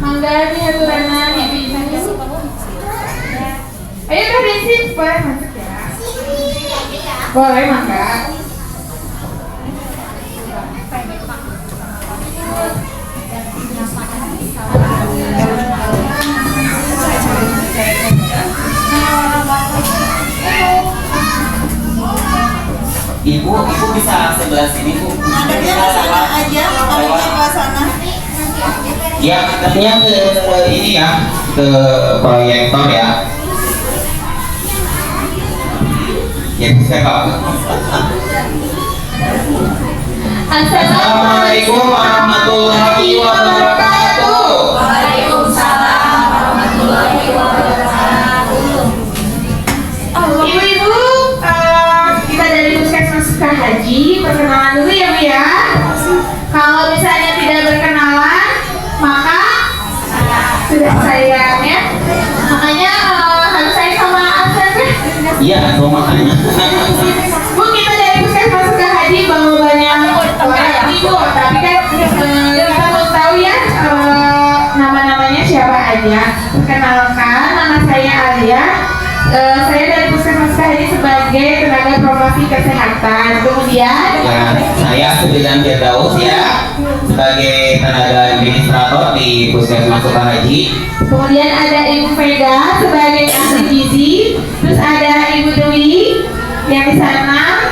Mangga nih aturan ibu. Ayo Kak Desi, boleh masuk ya? Boleh mangga. Ibu bisa sebelah sini Bu. Adanya ke sana aja, adanya ke sana. Ya, katanya ke ini ya, ke proyektor ya. Ya bisa Kak. Assalamualaikum warahmatullahi wabarakatuh. Waalaikumsalam warahmatullahi wabarakatuh. Ibu-ibu, kita dari Puskesmas Sukahaji, perkenalan dulu ya Bu ya. Kalau misalnya tidak berkenalan, maka sudah saya ya. Makanya harus saya sama absen ya. Iya, aku makanya. Bu, kita dari Puskesmas Sukahaji bawa banyak orang ibu, tapi kan kita mau tahu ya nama-namanya siapa aja. Perkenalkan, nama saya Alia. Saya dari Puskesmas Sukahaji sebagai tenaga promosi kesehatan. Kemudian Ya, saya Sembilan Firdaus ya, sebagai tenaga administrator di Puskesmas Sukahaji. kemudian ada Ibu Vega sebagai ahli gizi. Terus ada Ibu Dwi yang di sana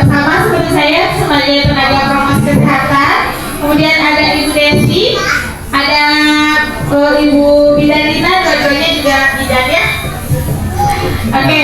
sama seperti saya sebagai tenaga promosi kesehatan. Kemudian ada Ibu Desi, ada Ibu Bidanina, dua-duanya juga bidan ya. Oke.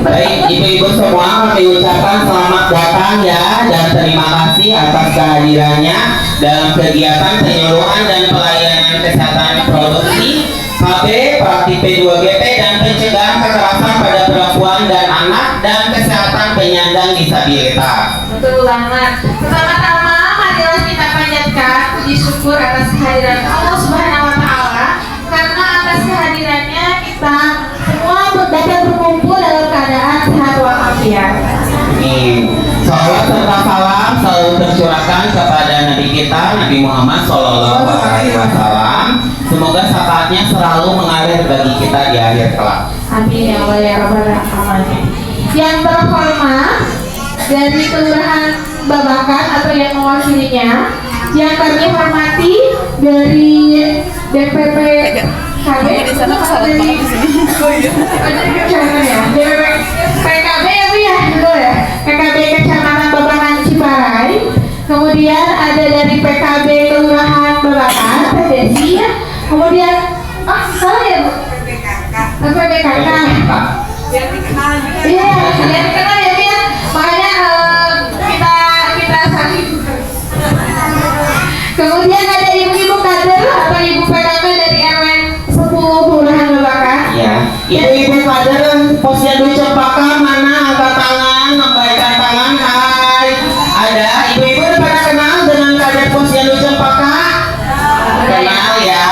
Baik, ibu-ibu semua kami ucapkan selamat datang ya dan terima kasih atas kehadirannya dalam kegiatan penyuluhan dan pelayanan kesehatan produksi KB, praktik P2GP dan pencegahan kekerasan pada perempuan dan anak dan kesehatan penyandang disabilitas. Betul banget. Pertama-tama marilah kita panjatkan puji syukur atas kehadiran Allah Subhanahu wa taala, karena atas kehadirannya kita semua dapat berkumpul dalam keadaan sehat walafiat. Amin. Salawat serta salam selalu tercurahkan kepada Nabi kita Nabi Muhammad SAW. Semoga syafaatnya selalu mengalir bagi kita di akhir kelak. Amin ya Allah ya Rabbal alamin. Yang terhormat dari Kelurahan Babakan atau yang mewakilinya, yang kami hormati dari DPP KB Di sana pesawat banget di sini. Oh iya. Jangan ya, DPP PKB ya Bu ya, betul ya. PKB Kecamatan Babakan Ciparai. Kemudian ada dari PKB Kelurahan Babakan, Teh Desi ya. Kemudian salah ya Bu? PPKK. Biar dikenal juga. Iya, biar dikenal ya Bu ya. Makanya kita saling. Kemudian ada ibu-ibu kader atau ibu PKK dari RW 10 Kelurahan Babakan. Ya, ibu-ibu kader Posyandu Cempaka mana angkat tangan, membaikan tangan, hai. Ada ibu-ibu udah pada kenal dengan kader Posyandu Cempaka? Kenal ya.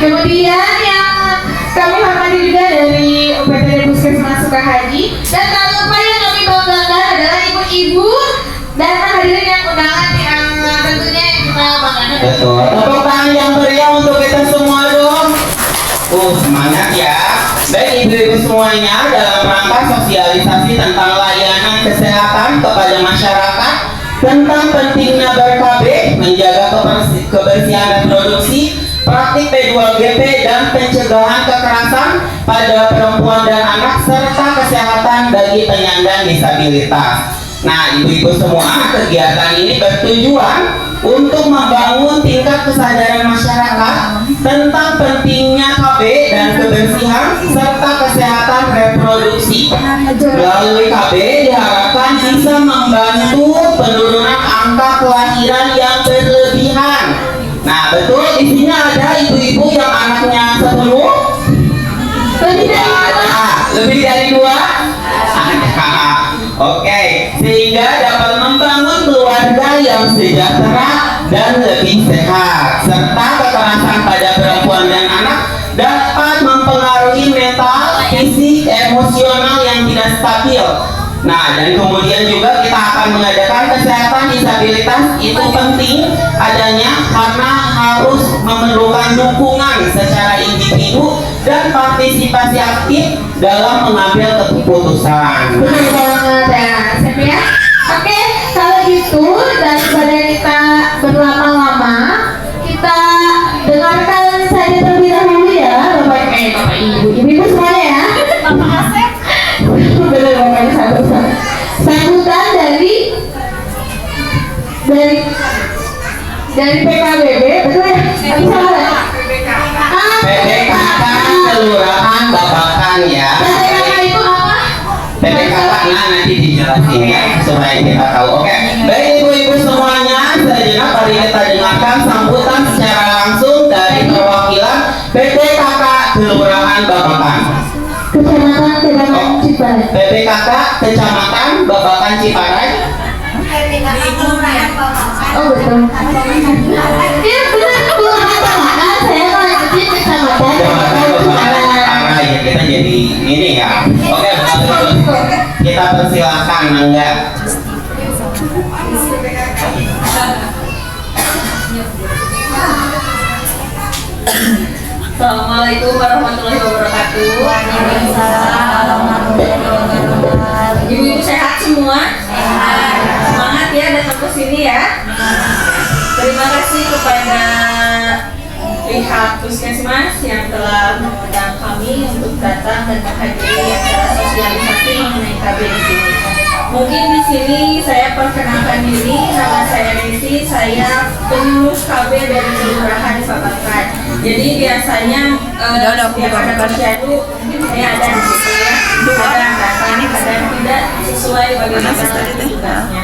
Kemudian yang kami hormati juga dari UPTD Puskesmas Sukahaji, dan tak lupa yang kami banggakan adalah ibu-ibu dan hadirin yang undangan yang tentunya yang kita banggakan. Betul. Tepuk tangan yang meriah untuk kita semua dong. Semangat ya. Baik ibu-ibu semuanya, dalam rangka sosialisasi tentang layanan kesehatan kepada masyarakat, tentang pentingnya ber-KB, menjaga kebersihan reproduksi, praktik P2GP dan pencegahan kekerasan pada perempuan dan anak, serta kesehatan bagi penyandang disabilitas. Nah, ibu-ibu semua, kegiatan ini bertujuan untuk membangun tingkat kesadaran masyarakat tentang pentingnya KB dan kebersihan serta kesehatan reproduksi. Melalui KB diharapkan bisa membantu penurunan angka kelahiran yang berlebihan. Nah, betul di sini ada ibu-ibu yang anaknya 10? Tidak ada. Lebih dari 2? Ada. Oke, sehingga dapat membangun keluarga yang sejahtera dan lebih sehat, serta kekerasan pada perempuan dan anak dapat mempengaruhi mental, fisik, emosional yang tidak stabil. Nah, dan kemudian juga kita akan mengadakan kesehatan disabilitas. Itu penting adanya karena harus memerlukan membutuhkan dukungan secara individu dan partisipasi aktif dalam mengambil keputusan. Betul banget ya, Asep ya. Oke, kalau gitu daripada kita berlama-lama, kita dengarkan saja terlebih dahulu ya, Bapak Ibu semuanya ya. Bapak Asep. Betul Bapak satu. Sambutan dari PKBB, betul ya? Tadi salah ya? PPKK Kelurahan Babakan ya. PKK itu apa? PPKK nanti dijelasin ya supaya kita tahu. Oke, baik ibu-ibu semuanya, sejenak mari kita dengarkan sambutan secara langsung dari perwakilan PPKK Kelurahan Babakan. Kecamatan Ciparai. PPKK Kecamatan Babakan Ciparai. Oh betul. Iya benar Kelurahan Babakan. Saya mau lanjutin kecamatan Ciparai. Karena ya kita jadi ini ya. Oke, kita persilakan enggak. Assalamualaikum warahmatullahi wabarakatuh. Ibu-ibu sehat semua? Semangat ya datang ke sini ya. Terima kasih kepada pihak Puskesmas yang telah mengundang kami untuk datang dan menghadiri acara sosialisasi mengenai KB di sini. Mungkin di sini saya perkenalkan diri, nama saya Desi, saya pengurus KB dari Kelurahan Babakan. Jadi biasanya setiap ada posyandu saya ada di situ ya, kadang datang, kadang tidak sesuai bagaimana tugasnya.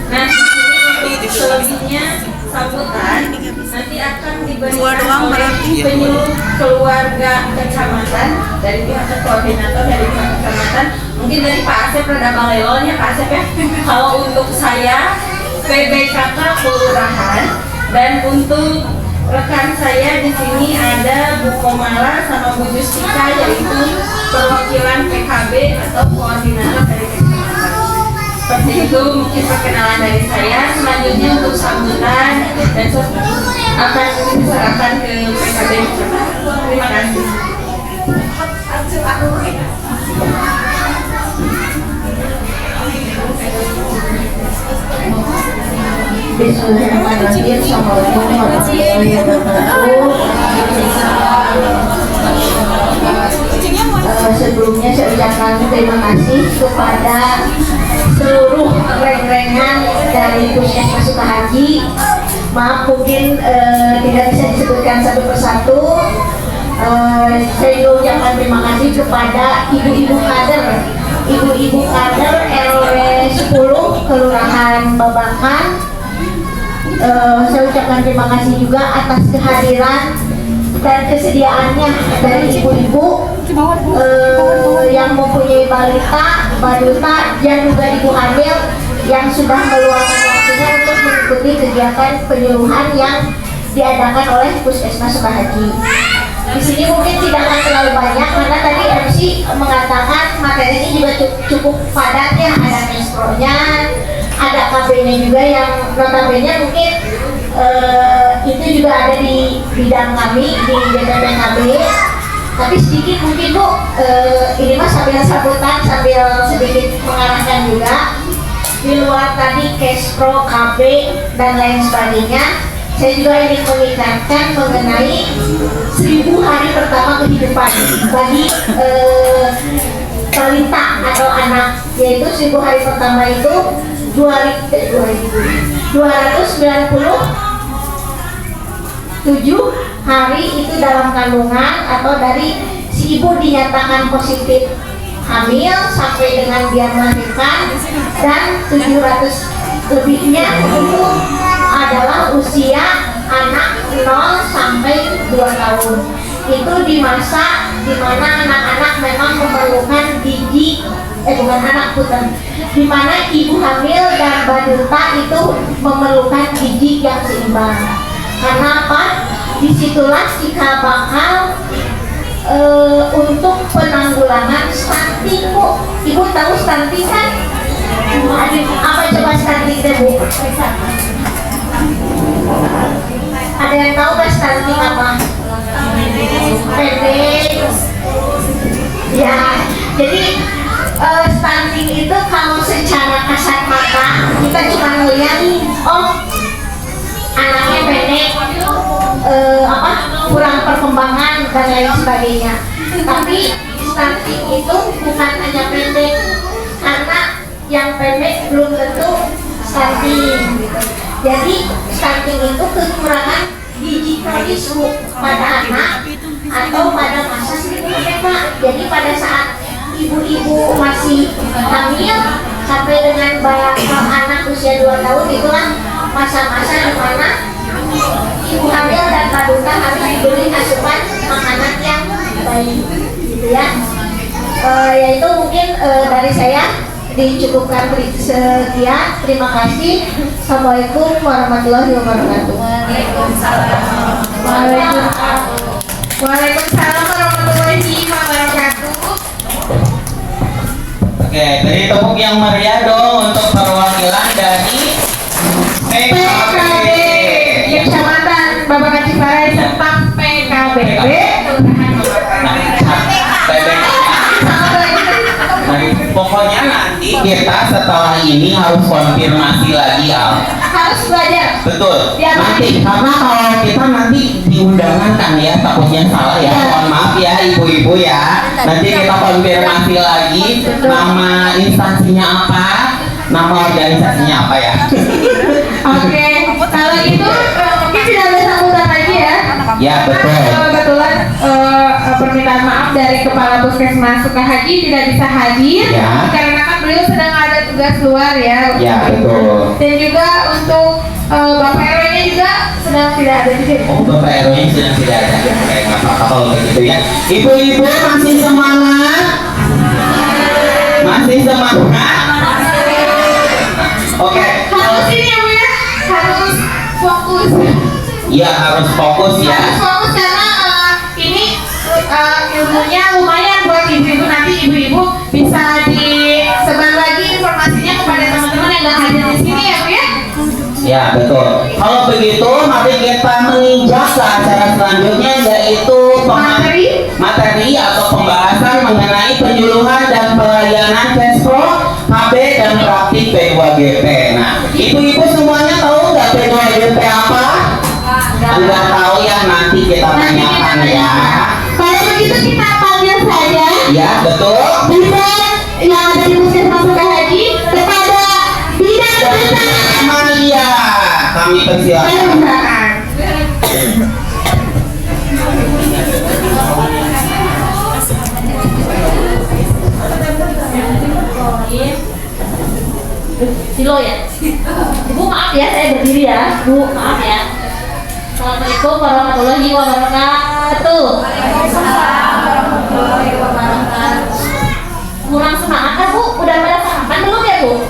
Nah, di sini selebihnya sambutan nanti akan diberikan oleh penyuluh keluarga kecamatan dari pihak koordinator dari pihak kecamatan. Mungkin dari Pak Asep rada balelonnya Pak Asep ya. Kalau untuk saya PBKK Kelurahan, dan untuk rekan saya di sini ada Bu Komala sama Bu Justika, yaitu perwakilan PKB atau koordinator dari kecamatan. Seperti itu mungkin perkenalan dari saya. Selanjutnya untuk sambutan dan akan diserahkan ke PKB kecamatan. Terima kasih. Bismillahirrahmanirrahim. Assalamualaikum warahmatullahi wabarakatuh. Sebelumnya saya ucapkan terima kasih kepada seluruh reng-rengan dari Puskesmas Sukahaji. Maaf mungkin tidak bisa disebutkan satu persatu. Saya juga ucapkan terima kasih kepada ibu-ibu kader RW 10 Kelurahan Babakan. Saya ucapkan terima kasih juga atas kehadiran dan kesediaannya dari ibu-ibu yang mempunyai balita, dan juga ibu hamil yang sudah meluangkan waktunya untuk mengikuti kegiatan penyuluhan yang diadakan oleh Puskesmas Sukahaji. Di sini mungkin tidak akan terlalu banyak karena tadi MC mengatakan materinya juga cukup padat ya, ada mespronya, ada KB-nya juga yang notabene mungkin itu juga ada di bidang kami di BPPKB. Tapi sedikit mungkin Bu, ini mah sambil sambutan sambil sedikit mengarahkan juga. Di luar tadi Kespro, KB dan lain sebagainya, saya juga ingin mengingatkan mengenai 1000 hari pertama kehidupan bagi balita atau anak, yaitu 1000 hari pertama itu 297 hari itu dalam kandungan atau dari si ibu dinyatakan positif hamil sampai dengan dia melahirkan, dan 700 lebihnya itu adalah usia anak 0 sampai 2 tahun. Itu di masa dimana anak-anak memang memerlukan gizi, bukan anak putar, dimana ibu hamil dan balita itu memerlukan gizi yang seimbang. Karena apa? Disitulah kita bakal untuk penanggulangan stunting, Bu. Ibu tahu stunting kan? Apa coba stunting deh, Bu? Ada yang tahu nggak stunting apa? dan lain sebagainya. Tapi stunting itu bukan hanya pendek, karena yang pendek belum tentu stunting. Jadi stunting itu kekurangan gizi kronis pada anak atau pada masa sebelum mereka. Jadi pada saat ibu-ibu masih hamil sampai dengan anak usia 2 tahun, itulah masa-masa di mana ibu hamil dan balita harus diberi asupan makanan yang baik, gitu ya. Yaitu mungkin dari saya dicukupkan sekian. Terima kasih. Assalamualaikum warahmatullahi wabarakatuh. Waalaikumsalam warahmatullahi wabarakatuh. Oke, beri tepuk yang meriah dong untuk perwakilan dari PKB Kecamatan Babakan Ciparai serta PKBB Pokoknya nanti kita setelah ini harus konfirmasi lagi, Al. harus belajar. Betul. Ya, Nanti karena kalau kita nanti di undangan kan ya, takutnya salah ya. Mohon maaf ya ibu-ibu ya. Nanti kita konfirmasi lagi nama instansinya apa, nama organisasinya apa ya. Oke, kalau itu mungkin tidak ada sambutan lagi ya. Ya betul. Kebetulan permintaan maaf dari Kepala Puskesmas Sukahaji tidak bisa hadir Ya. karena kan beliau sedang ada tugas luar ya. Ya betul. Dan juga untuk Bapak RW-nya juga sedang tidak ada di sini. Oh, Bapak RW-nya sedang tidak ada. Oke, nggak apa-apa kalau begitu ya. Ibu-ibu masih semangat? Masih semangat? Oke. Harus ini ya Bu ya, harus fokus. Ya harus fokus ya. Harus fokus karena ini ilmunya lumayan buat ibu-ibu, nanti ibu-ibu bisa disebar lagi informasinya kepada teman-teman yang nggak hadir di sini ya Bu ya. Ya betul. Kalau begitu mari kita menginjak ke acara selanjutnya, yaitu materi atau pembahasan mengenai penyuluhan dan pelayanan Cespro, KB dan praktik P2GP. Nah, ibu-ibu semuanya tahu nggak P2GP apa? Enggak tahu ya, nanti kita tanyakan ya. Kalau begitu kita panggil saja Ya betul. bidan yang ada di Puskesmas Sukahaji kepada bidan besar. Maria, kami persilakan. Silo ya. Ibu maaf ya, saya berdiri ya. Bu, maaf ya. Assalamualaikum warahmatullahi wabarakatuh. Kurang semangat kan Bu? Udah pada sarapan belum ya Bu? Udah,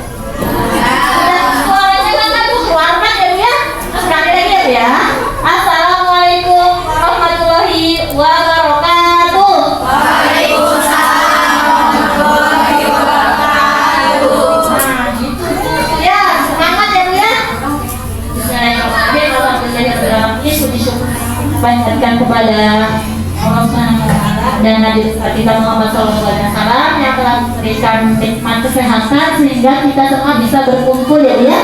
suaranya kan Bu keluarkan ya Bu ya. Sekali lagi ya Bu ya. Assalamualaikum warahmatullahi wabarakatuh. Nah, gitu Bu ya. Semangat ya Bu ya. Panjatkan kepada Allah Subhanahu wa Ta'ala dan Nabi kita Muhammad SAW yang telah memberikan nikmat kesehatan sehingga kita semua bisa berkumpul ya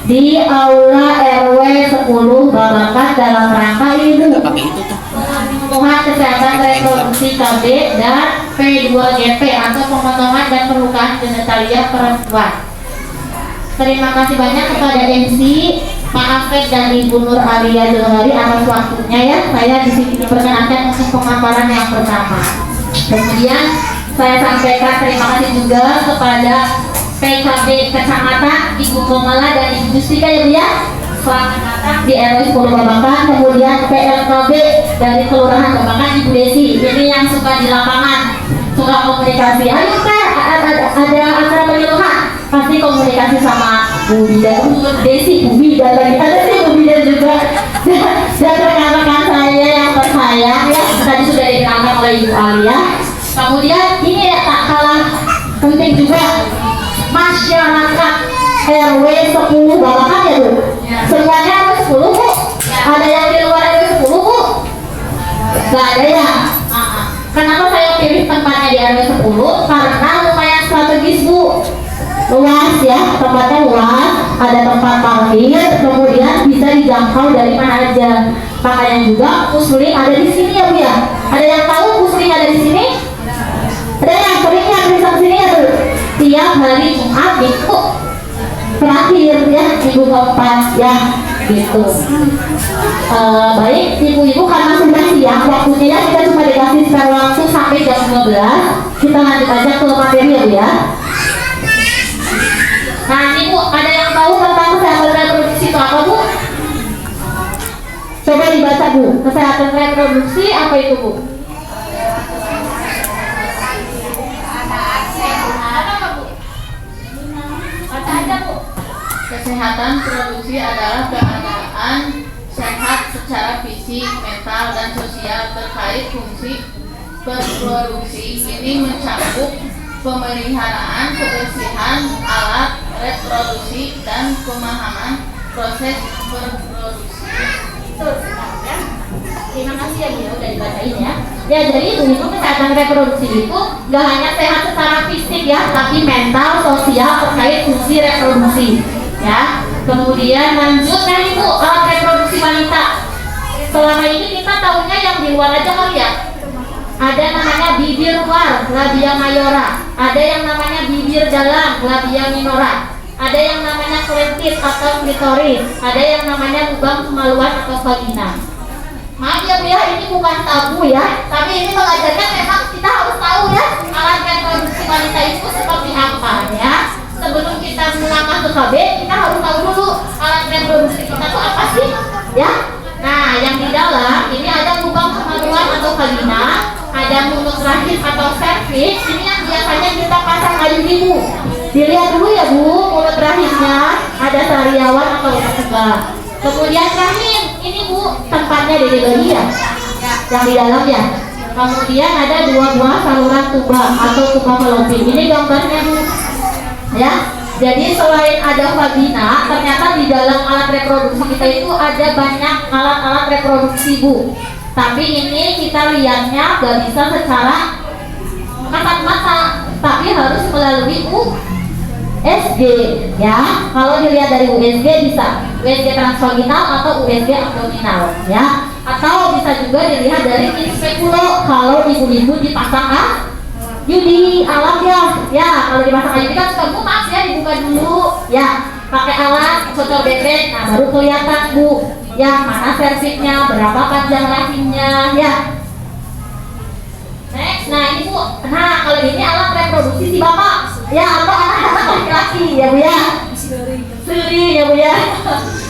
di aula RW 10 Babakan dalam rangka ini pemenuhan kesehatan reproduksi KB dan P2GP atau pemotongan dan pelukaan genitalia perempuan. Terima kasih banyak kepada MC Pak Afek dan Ibu Nur Alia Johari atas waktunya ya. Saya di sini diperkenankan untuk pemaparan yang pertama. Kemudian saya sampaikan terima kasih juga kepada PKB Kecamatan Ibu Komala dan Ibu Justika ya Bu ya. Selamat datang di RW 10 Babakan. Kemudian PLKB dari Kelurahan Babakan Ibu Desi. Ini yang suka di lapangan, suka komunikasi. Ayo Teh, ada acara penyuluhan. Pasti komunikasi sama Bu Bidan, Bu Desi, Bu Bidan lagi ada sih Bu Bidan juga dan rekan-rekan saya yang tersayang ya, tadi sudah dikenalkan oleh Ibu Alia. Kemudian ini ya tak kalah penting juga masyarakat RW 10 Babakan ya Bu. Semuanya RW 10 Bu. Ada yang di luar RW 10 Bu? Gak ada ya. Kenapa saya pilih tempatnya di RW 10? Karena lumayan strategis Bu. Luas ya, tempatnya luas, ada tempat parkir, kemudian bisa dijangkau dari mana aja. Makanya juga muslim ada di sini ya Bu ya. Ada yang minggu keempat ya gitu. Baik ibu-ibu, karena sudah siang waktunya ya, kita cuma dikasih spare waktu sampai jam 12. Kita lanjut aja ke materi ya Bu ya. Nah ini Bu, ada yang tahu tentang kesehatan reproduksi itu apa Bu? Coba dibaca Bu, kesehatan reproduksi apa itu Bu? Baca aja Bu. Kesehatan reproduksi adalah keadaan sehat secara fisik, mental, dan sosial terkait fungsi reproduksi. Ini mencakup pemeliharaan kebersihan alat reproduksi dan pemahaman proses reproduksi. Betul sekali ya. Terima kasih ya Bu ya, udah dibacain ya. Ya jadi ibu-ibu, kesehatan reproduksi itu gak hanya sehat secara fisik ya, tapi mental, sosial terkait fungsi reproduksi ya. Kemudian lanjut nih Ibu, alat reproduksi wanita. Selama ini kita tahunya yang di luar aja kali ya. Ada namanya bibir luar, labia mayora. Ada yang namanya bibir dalam, labia minora. Ada yang namanya kletit atau klitoris. Ada yang namanya lubang kemaluan atau vagina. Maaf ya Bu ya, ini bukan tabu ya, tapi ini mengajarkan memang kita harus tahu ya alat reproduksi wanita itu seperti apa ya. Sebelum kita melangkah ke KB, kita harus tahu dulu alat reproduksi kita itu apa sih ya. Nah yang di dalam ini ada lubang kemaluan atau vagina, ada mulut rahim atau serviks. Ini yang biasanya kita pasang kayu ibu. Dilihat dulu ya Bu, mulut rahimnya ada sariawan atau enggak. Kemudian rahim, ini Bu tempatnya di bayi ya, yang di dalam ya. Kemudian ada dua buah saluran tuba atau tuba falopin. Ini gambarnya Bu ya. Jadi selain ada vagina, ternyata di dalam alat reproduksi kita itu ada banyak alat-alat reproduksi Bu. Tapi ini kita lihatnya gak bisa secara kasat mata, tapi harus melalui USG ya. Kalau dilihat dari USG bisa USG transvaginal atau USG abdominal ya. Atau bisa juga dilihat dari inspekulo kalau ibu-ibu dipasang Yudi alat ya, kalau dipasang IUD kan suka maaf ya, dibuka dulu ya, pakai alat cocok bebek. Nah baru kelihatan Bu ya mana serviknya, berapa panjang rahimnya ya. Next, nah ini Bu, nah kalau ini alat reproduksi si bapak ya, atau anak-anak laki-laki ya Bu ya, suri ya Bu ya.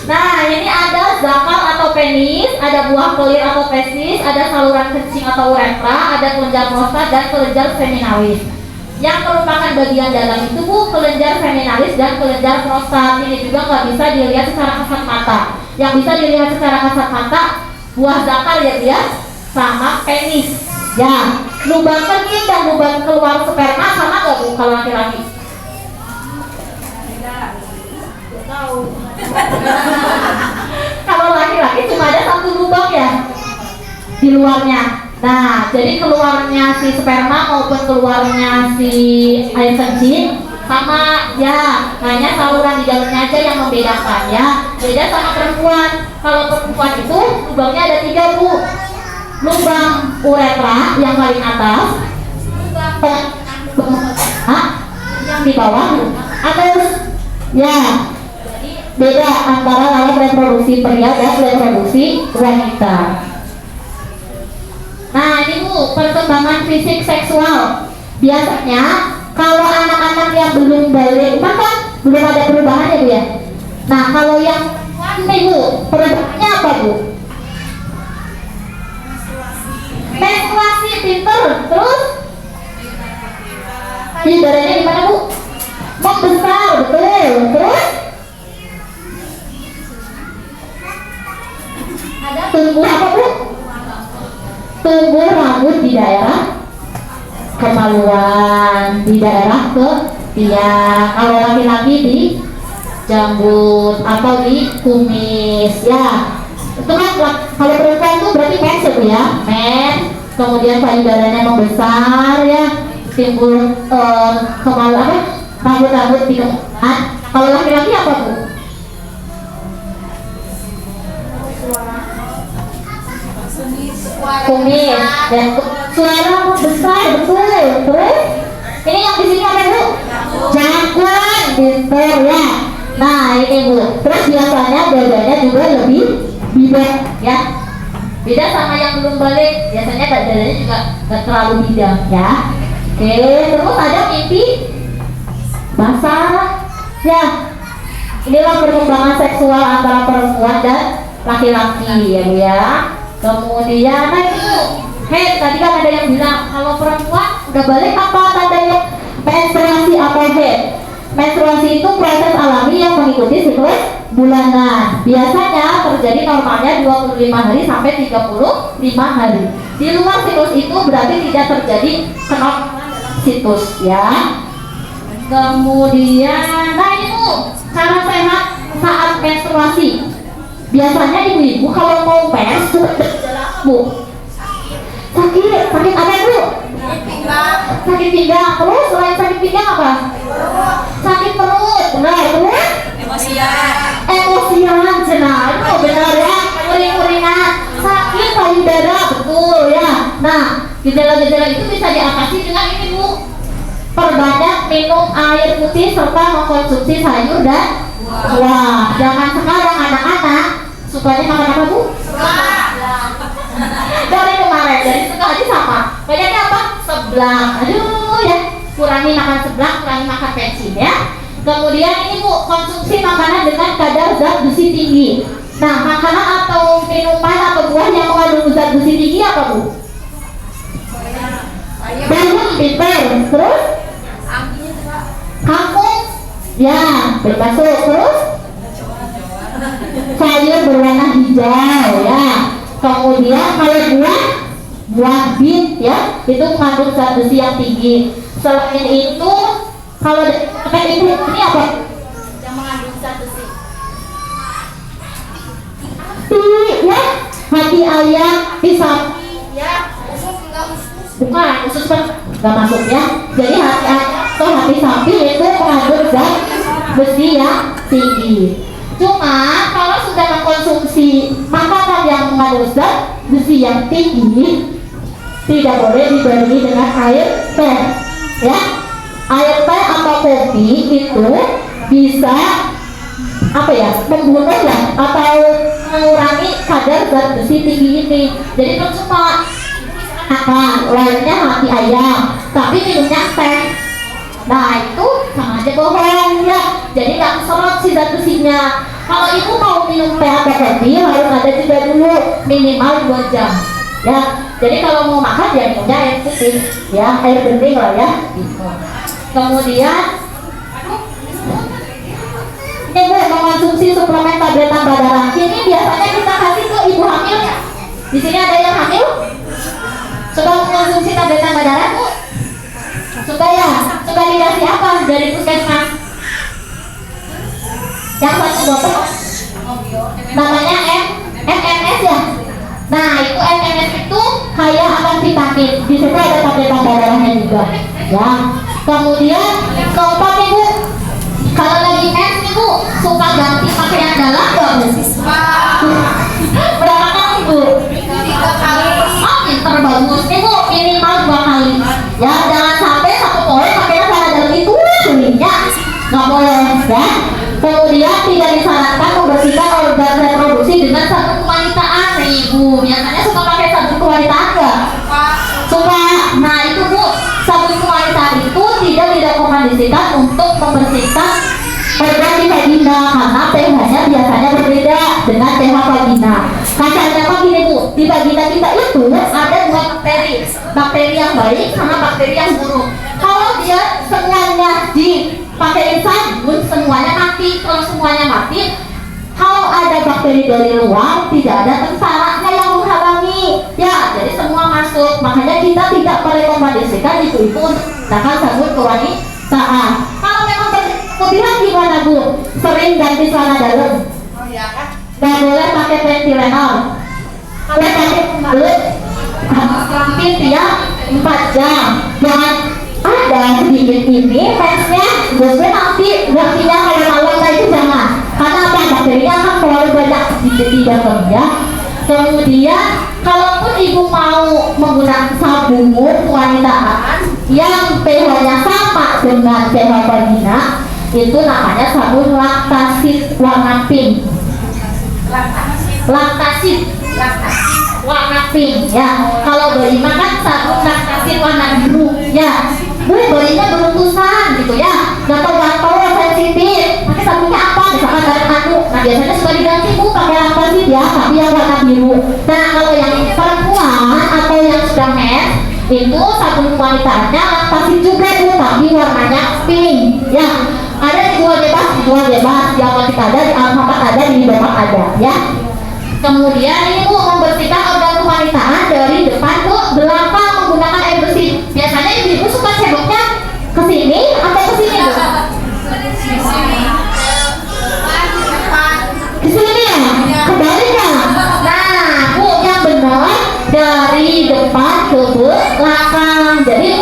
Nah ini ada zakal atau penis, ada buah kelir atau testis, ada saluran kencing atau uretra, ada kelenjar prostat dan kelenjar seminalis. Yang merupakan bagian dalam itu Bu, kelenjar seminalis dan kelenjar prostat. Ini juga nggak bisa dilihat secara kasat mata. Yang bisa dilihat secara kasat mata buah zakal ya Bu ya, sama penis ya. Lubang kencing dan lubang keluar sperma sama nggak Bu kalau laki-laki? Kalau laki-laki cuma ada satu lubang ya di luarnya. Nah jadi keluarnya si sperma maupun keluarnya si air kencing sama ya, hanya saluran di dalamnya aja yang membedakan ya. Beda sama perempuan. Kalau perempuan itu lubangnya ada 3 Bu. Lubang uretra yang paling atas, yang di bawah atas ya. Beda antara alat reproduksi pria dan reproduksi wanita. Nah ini Bu, perkembangan fisik seksual. Biasanya kalau anak-anak yang belum balik kan belum ada perubahan ya Bu ya. Nah kalau yang ini Bu, perubahannya apa Bu? Menstruasi, pinter. Terus darahnya gimana Bu? Membesar, betul. Terus ada tumbuh apa Bu? Tumbuh rambut di daerah kemaluan, di daerah ketiak. Kalau laki-laki di janggut atau di kumis ya. Itu kan kalau perempuan itu berarti mens ya Bu ya, mens. Kemudian payudaranya membesar ya, timbul kemaluan rambut-rambut di kemaluan. Kalau laki-laki apa Bu? Kumis dan suara rambut besar, betul. Terus ini yang di sini apa Bu? Janggut, pinter ya. Nah ini Bu, terus biasanya dadanya juga lebih bidang ya. Beda sama yang belum balik, biasanya dadanya juga gak terlalu bidang ya. Oke, terus ada mimpi basah ya. Inilah perkembangan seksual antara perempuan dan laki-laki ya Bu ya. Kemudian nah itu, tadi kan ada yang bilang kalau perempuan udah balik apa tandanya menstruasi atau head. Menstruasi itu proses alami yang mengikuti siklus bulanan. Biasanya terjadi normalnya 25 hari sampai 35 hari. Di luar siklus itu berarti tidak terjadi kenormalan dalam siklus ya. Kemudian nah itu cara sehat saat menstruasi. Biasanya ibu-ibu kalau mau mens bergejala Bu. Sakit apa Bu? Sakit pinggang. Terus selain sakit pinggang apa? Sakit perut. Benar, terus? Emosian cenah. Itu benar ya. Uring-uringan. Sakit payudara, betul ya. Nah, gejala-gejala itu bisa diatasi dengan ini Bu. Perbanyak minum air putih serta mengkonsumsi sayur dan buah. Jangan sekarang anak-anak sukanya makan apa Bu? Dari kemarin, dari suka aja sama. Banyaknya apa? Seblak. Aduh ya, kurangi makan seblak, kurangi makan pensil ya. Kemudian ini Bu, konsumsi makanan dengan kadar zat besi tinggi. Nah, makanan atau minuman atau buah yang mengandung zat besi tinggi apa Bu? Bayam, pinter. Terus? Kangkung. Ya, bermasuk. Terus? Sayur berwarna hijau ya. Kemudian kalau buah bit ya, itu mengandung zat besi yang tinggi. Selain itu, kalau ini apa? Yang mengandung zat besi. Ya, hati ayam, pisang ya. Bukan, usus kan nggak masuk ya. Jadi hati ayam atau hati sapi itu mengandung zat besi yang tinggi. Cuma kalau sudah mengkonsumsi makanan yang mengandung zat besi yang tinggi, tidak boleh diberi dengan air teh ya. Air teh atau kopi itu bisa apa ya, membunuh ya atau mengurangi kadar zat besi tinggi ini. Jadi percuma makan lainnya hati ayam tapi minumnya teh. Nah itu sama aja bohong ya. Jadi nggak serot si zat besinya. Kalau ibu mau minum teh atau kopi harus ada jeda dulu minimal 2 jam ya. Jadi kalau mau makan ya minumnya air putih ya, air bening lah ya gitu. Kemudian ini Bu, mengonsumsi suplemen tablet tambah darah. Ini biasanya kita kasih ke ibu hamil ya. Di sini ada yang hamil? Suka mengonsumsi tablet tambah darah Bu? Suka ya? Suka dikasih apa dari puskesmas? Yang satu botol namanya MMS ya. Nah itu MMS itu kaya akan vitamin. Di situ ada tablet tambah darahnya juga ya. Kemudian keempat ibu, kalau lagi mens ibu suka ganti pakaian dalam nggak Bu? Berapa kali Bu? 3 kali. Oh pinter bagus ibu, minimal 2 kali ya. Jangan sampai satu poin pakaian celana dalam itu kulitnya nggak boleh ya. Kemudian tidak disarankan membersihkan organ reproduksi dengan sabun kewanitaan nih ibu. Biasanya suka pakai sabun kewanitaan nggak? Suka. Nah itu Bu, sabun kewanitaan itu tidak direkomendasikan untuk membersihkan organ di vagina karena pH-nya biasanya berbeda dengan pH vagina. Kasarnya apa gini Bu, di vagina kita itu ada 2 bakteri, bakteri yang baik sama bakteri yang buruk. Kalau dia semuanya dipakai sabun semuanya mati. Kalau semuanya mati, kalau ada bakteri dari luar tidak ada tentaranya yang menghalangi ya, jadi semua masuk. Makanya kita tidak merekomendasikan ibu-ibu untuk menggunakan sabun kewanitaan. Kalau memang kemudian gimana Bu? Sering ganti celana dalam? Oh ya kan? Gak boleh pakai ventilator. Kalau pakai pembalut hampir ya 4 jam. Jangan ada sedikit ini mensnya, bosnya nanti gantinya kalau malam itu jangan. Karena apa? Bakterinya akan terlalu banyak di dalam ya. Kemudian kalaupun ibu mau menggunakan sabun kewanitaan yang pH-nya sama dengan pH vagina, itu namanya sabun laktasid warna pink. Laktasid warna pink ya. Kalau bayi makan sabun laktasid warna biru ya. Boleh bayinya beruntusan gitu ya, gatal-gatal sensitif, pakai sabunnya apa? Misalkan dari anu, nah biasanya suka diganti bu pakai laktasid ya, tapi yang warna biru. Nah kalau yang perempuan atau yang sudah mens itu sabun wanitanya laktasid juga bu, tapi warnanya pink ya. Ada dijual bebas, yang wanita ada, di Alfamart ada, di Demak ada ya. Kemudian ini bu membersihkan organ kewanitaan dari depan ke belakang menggunakan air bersih. Biasanya ibu suka ceboknya ke sini atau ke sini bu? Ke sini ya? Kebaliknya. Nah bu yang benar dari depan ke belakang. Jadi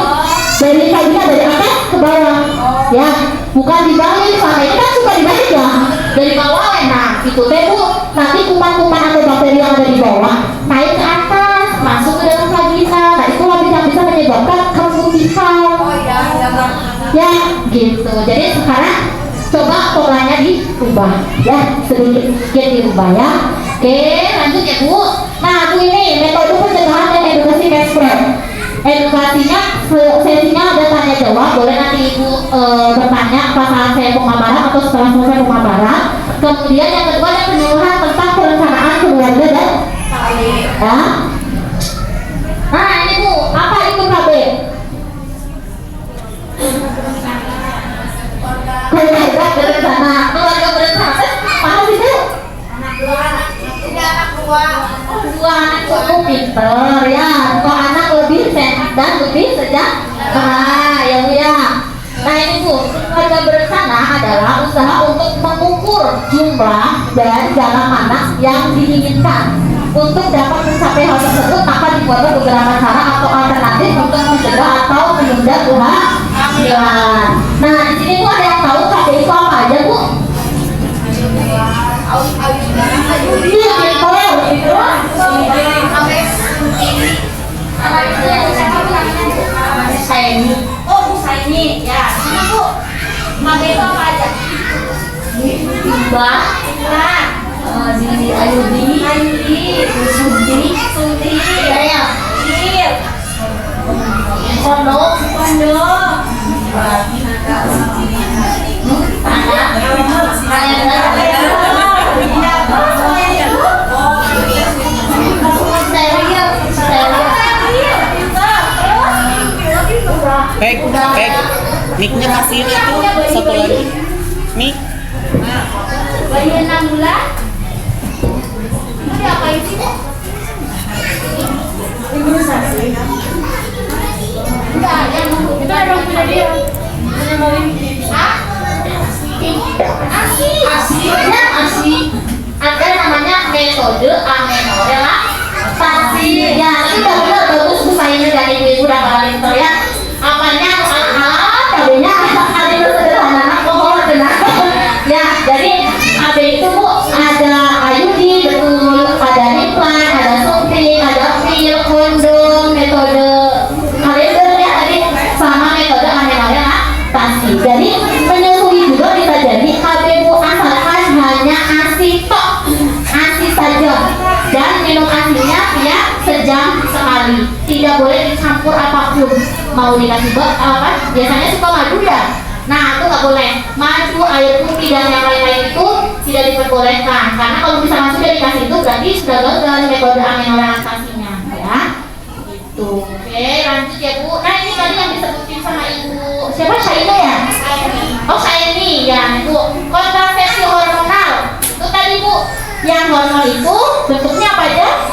dari kakinya dari atas ke bawah ya, bukan dibalik. Selama ini kan suka dibalik ya, dari bawah nah itu teh bu, nanti kuman-kuman atau bakteri yang ada di bawah naik ke atas masuk ke dalam vagina. Nah itu bisa menyebabkan kemudian ya gitu. Jadi sekarang coba polanya dirubah ya, sedikit dirubah ya. Oke lanjut ya bu. Nah bu ini metode pencegahan dan edukasi menstrual. Edukasinya sesinya ada tanya jawab, boleh nanti ibu bertanya pas saya pemaparan atau setelah selesai pemaparan. Kemudian yang kedua ada penyuluhan tentang perencanaan keluarga dan ya. Nah ini bu, apa itu KB? Keluarga berencana. Keluarga berencana apa sih bu? Dua anak cukup pinter ya, kok anak lebih sehat dan lebih sejahtera ya bu ya. Nah ini bu, keluarga berencana adalah usaha untuk mengukur jumlah dan dalam anak yang diinginkan. Untuk dapat mencapai hal tersebut maka dibuat beberapa cara atau alternatif untuk mencegah atau menunda kehamilan. Nah di sini bu ada yang tahu KB itu apa aja bu? Saini. Oh bu Saini ya. Ini bu, KB itu apa aja? Timbang, di Ayudi, Sudi, ya, Pondok, Baik, mic-nya kasih itu satu lagi. Mic. Bayi 6 bulan. Ini diapain sih bu? Imunisasi. Enggak, yang kita dong punya dia. ASI. Ada namanya metode amenorelaksasi. Ya, ini benar bagus bu, saya ini dari ibu udah kalian tahu ya. Apanya KB-nya ada sederhana, pokoknya benar. Ya, jadi KB itu bu ada IUD, betul, ada implan, ada suntik, ada pil, kondom, metode kalender ya tadi, sama metode amenorelaksasi. Jadi menyusui juga bisa jadi KB bu, asalkan hanya ASI tok, ASI saja, dan minum ASI-nya ya sejam sekali, tidak boleh dicampur apapun. Mau dikasih apa? Biasanya suka madu ya. Nah itu nggak boleh. Madu, air putih dan yang lain-lain itu tidak diperbolehkan. Karena kalau misalnya sudah dikasih itu berarti sudah gagal metode amenorelaksasinya ya. Gitu. Oke lanjut ya bu. Nah ini tadi yang disebutin sama ibu siapa? Syaina ya? Oh Syaini ya bu. Kontrasepsi hormonal. Itu tadi bu. Yang hormon itu bentuknya apa aja?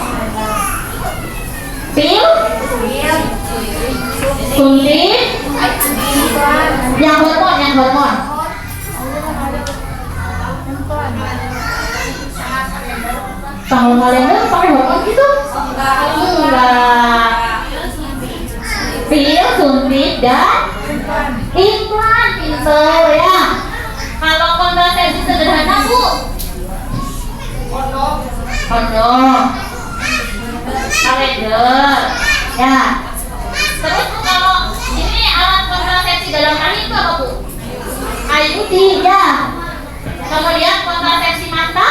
Pil, suntik, yang hormon. Kalau kalian pakai hormon gitu? Enggak. Pil, suntik, dan implan, pinter ya. Kalau kontrasepsi sederhana bu, kondom, kalender, ya. Terus kalau ini alat kontrasepsi dalam rahim itu apa bu? ikuti ya. Kemudian kontrasepsi mata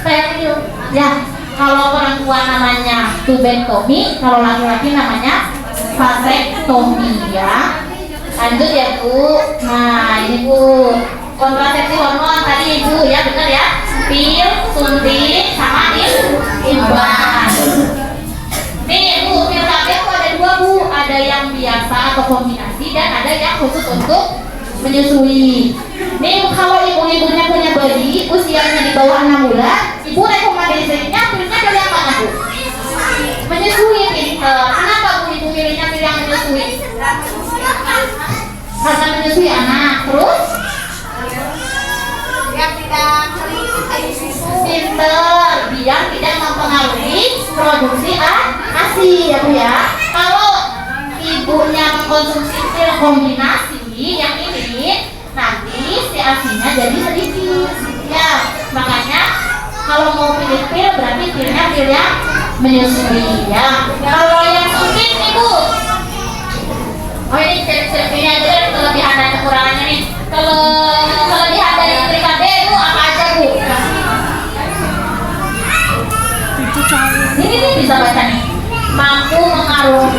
steril ya. Kalau perempuan namanya tubektomi, kalau laki-laki namanya vasektomi ya. Lanjut ya Bu. Nah ini Bu, kontrasepsi hormon tadi Ibu ya, benar ya, pil, suntik, sama implan. Nih Bu, pil KB itu ada dua Bu, ada yang biasa atau kombinasi dan ada yang khusus untuk menyusui. Nih kalau ibu-ibunya punya bayi usianya di bawah 6 bulan, Ibu rekomendasinya pilihnya dari yang mana Bu? Menyusui pinter. Kenapa Bu Ibu pilihnya pilih yang menyusui? Karena menyusui anak. Terus? Yang tidak sering air susu. Pinter, biar tidak mempengaruhi produksi ASI ya Bu ya. Kalau ibunya mengkonsumsi pil kombinasi yang ini, nanti si ASI-nya jadi sedikit ya. Makanya kalau mau pilih pil berarti pilihnya pil yang menyusui ya. Kalau yang suntik nih Bu, oh ini ini aja kelebihan dan kekurangannya nih. Kalau kelebihan dari PKB itu apa aja Bu? Ini bisa baca nih. Mampu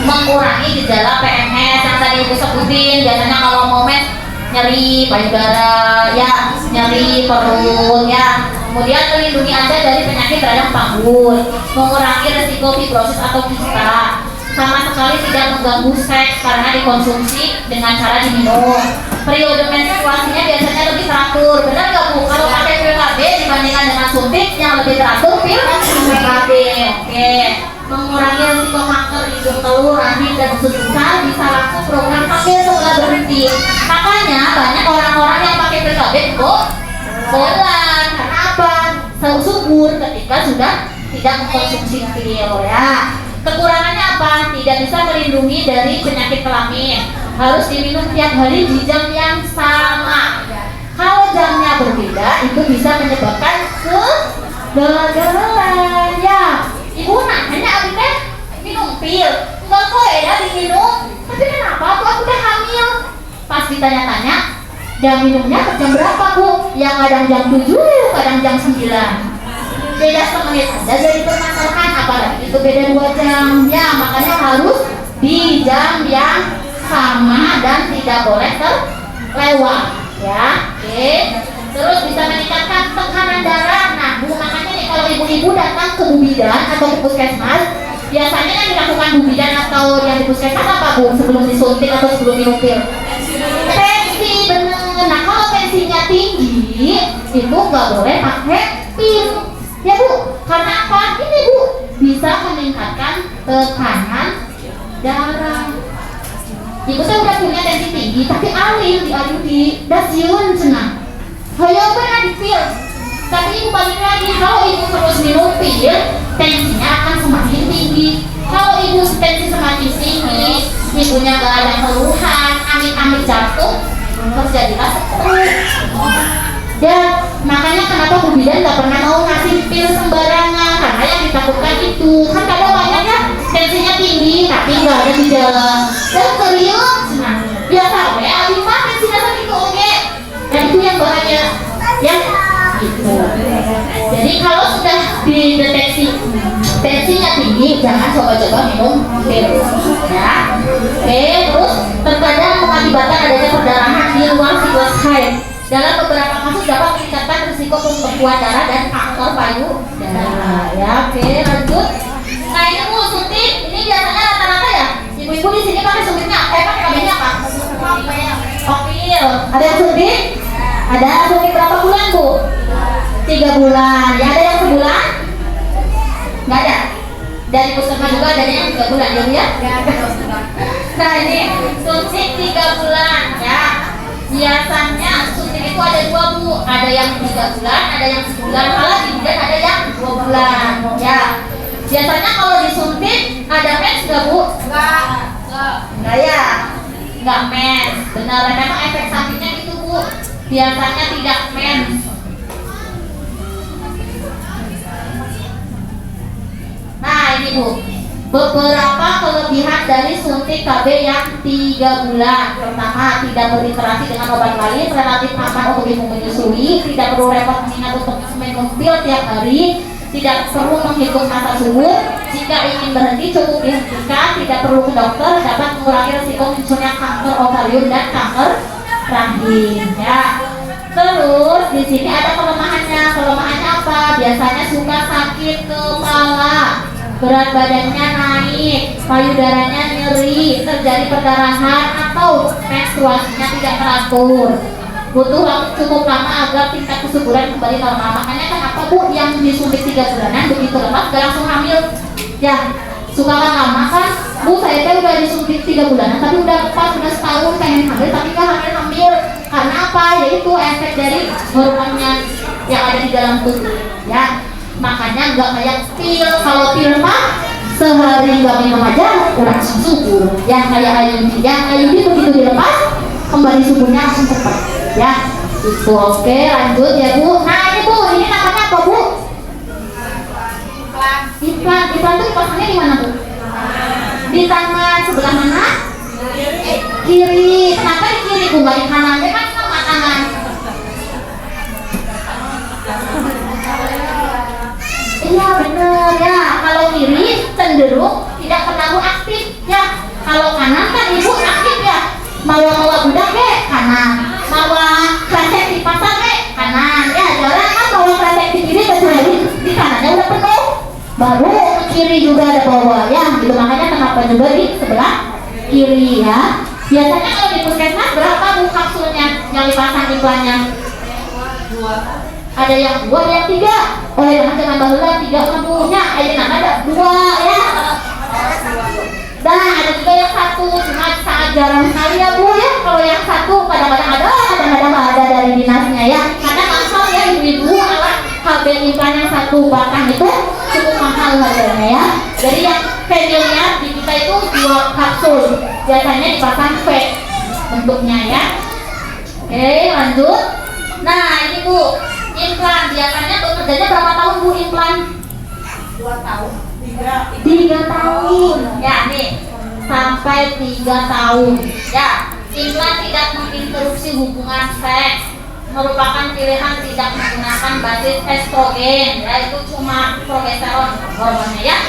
mengurangi gejala PMS yang tadi Ibu sebutin. Biasanya kalau mau mens nyeri payudara ya, nyeri perut ya. Kemudian melindungi Anda dari penyakit radang panggul, mengurangi resiko fibrosis atau kista. Sama sekali tidak mengganggu seks karena dikonsumsi dengan cara diminum. Periode menstruasinya biasanya lebih teratur. Benar nggak Bu? Kalau pakai pil KB dibandingkan dengan suntik yang lebih teratur pil KB. Oke. Mengurangi risiko kanker hidung, telur, rahim dan usus besar, bisa langsung program hamil setelah berhenti. Makanya banyak orang-orang yang pakai pil KB kok bolan. Karena apa? Subur ketika sudah tidak mengkonsumsi pil ya. Kekurangannya apa? Tidak bisa melindungi dari penyakit kelamin. Harus diminum tiap hari di jam yang sama. Kalau jamnya berbeda, itu bisa menyebabkan kegagalan ya. Ibu nanya abis teh minum pil, enggak kok ya diminum. Tapi kenapa tuh aku teh hamil? Pas ditanya-tanya, jam minumnya jam berapa Bu? Yang kadang jam 7, kadang jam 9. Beda semenit aja jadi permasalahan, apalagi itu beda 2 jam ya. Makanya harus di jam yang sama dan tidak boleh terlewat ya. Oke. Terus bisa meningkatkan tekanan darah. Nah Bu, makanya nih kalau ibu-ibu datang ke Bu Bidan atau ke puskesmas, biasanya yang dilakukan Bu Bidan atau yang di puskesmas apa Bu sebelum disuntik atau sebelum minum pil? Tensi, bener. Nah kalau tensinya tinggi itu nggak boleh pakai pil ya Bu. Karena apa? Ini Bu bisa meningkatkan tekanan darah. Ibu saya udah punya tensi tinggi tapi alih diadudi dasiun cenah. Hayo pernah di pil. Tapi ibu balik lagi, kalau ibu terus minum pil, tensinya akan semakin tinggi. Kalau ibu tensi semakin tinggi, ibunya gak ada keluhan, amit-amit jantung, terjadilah stroke. Dan makanya kenapa Bu Bidan gak pernah mau ngasih pil sembarangan, karena yang ditakutkan itu kan kadang banyak ya tensinya tinggi tapi gak ada gejala. Dan serius, nah biasa ya abis mah tensinya segitu oke. Dan itu yang bahaya ya gitu. Jadi kalau sudah dideteksi tensinya tinggi, jangan coba-coba minum pil ya. Oke, terus terkadang mengakibatkan adanya perdarahan di luar siklus haid. Dalam beberapa kasus dapat meningkatkan risiko pembekuan darah dan kanker payudara ya. Oke, lanjut. Nah ini Bu, suntik ini biasanya rata-rata ya ibu-ibu di sini pakai suntiknya pakai kabinnya apa? Pil. Ada yang suntik? Ada suntik berapa bulan Bu? 3 bulan. Ya ada yang sebulan? Nggak ada. Dari puskesmas juga ada yang 3 bulan ya? Nah ini suntik 3 bulan ya. Biasanya suntik itu ada 2 Bu. Ada yang 3 bulan, ada yang sebulan, malah kemudian ada yang 2 bulan ya. Biasanya kalau disuntik ada mens nggak Bu? Enggak ya. Nggak mens. Benar, memang efek sampingnya gitu Bu. Biasanya tidak mens. Nah ini Bu, beberapa kelebihan kelebihan dari suntik KB yang 3 bulan. Pertama, tidak berinteraksi dengan obat lain, relatif aman untuk ibu menyusui, tidak perlu repot mengingat untuk minum pil tiap hari, tidak perlu menghitung masa subur. Jika ingin berhenti cukup dihentikan, tidak perlu ke dokter, dapat mengurangi resiko munculnya kanker ovarium dan kanker rahim. Ya. Terus di sini ada kelemahannya. Kelemahannya apa? Biasanya suka sakit kepala, berat badannya naik, payudaranya nyeri, terjadi perdarahan atau menstruasinya tidak teratur. Butuh waktu cukup lama agar tingkat kesuburan kembali normal. Makanya kenapa Bu yang disuntik 3 bulanan begitu lepas gak langsung hamil? Ya, suka kan lama kan? Bu saya teh udah disuntik 3 bulanan tapi udah lepas, udah setahun pengen hamil tapi gak hamil. Karena apa? Yaitu efek dari hormonnya yang ada di dalam tubuh. Ya, makanya nggak kayak pil. Kalau pil mah sehari nggak minum aja udah langsung subur. Yang kayak Ayudi begitu dilepas kembali suburnya langsung cepat. Ya, itu oke. Lanjut ya Bu. Nah ini Bu, ini namanya apa Bu? Implan. Implan itu dipasangnya di mana Bu? Di tangan sebelah mana? Kiri. Kenapa di kiri Bu? Nggak di kanan? Dia kan sama tangan. Iya bener ya. Kalau kiri cenderung tidak terlalu aktif ya. Kalau kanan kan ibu aktif ya. Mau budak kanan. Mau kresek dipasang kanan. Ya jarang kan mau kresek di kiri kecuali di kanannya udah penuh. Baru ke kiri juga ada bawah ya. Gitu makanya kenapa juga di sebelah kiri ya. Biasanya kalau di puskesmas berapa Bu kapsulnya yang dipasang implannya? 2. Ada yang 2, ada yang 3. Oh ya, jangan bahulah 3 kamunya. Ada 2 ya. Dan ada juga yang 1, cuma sangat jarang sekali ya Bu ya. Kalau yang 1 kadang-kadang ada, kadang-kadang ada dari dinasnya ya. Karena mahal ya ibu-ibu alat KB implan yang 1 batang itu cukup mahal harganya ya. Jadi yang familiar di kita itu 2 kapsul. Biasanya dipasang V bentuknya ya. Oke, lanjut. Nah ini Bu, implan biasanya bekerjanya berapa tahun Bu implan? 2 tahun. 3 tahun. Ya nih, sampai 3 tahun. Ya, implan tidak menginterupsi hubungan seks. Merupakan pilihan tidak menggunakan basis estrogen, ya itu cuma progesteron hormonnya ya.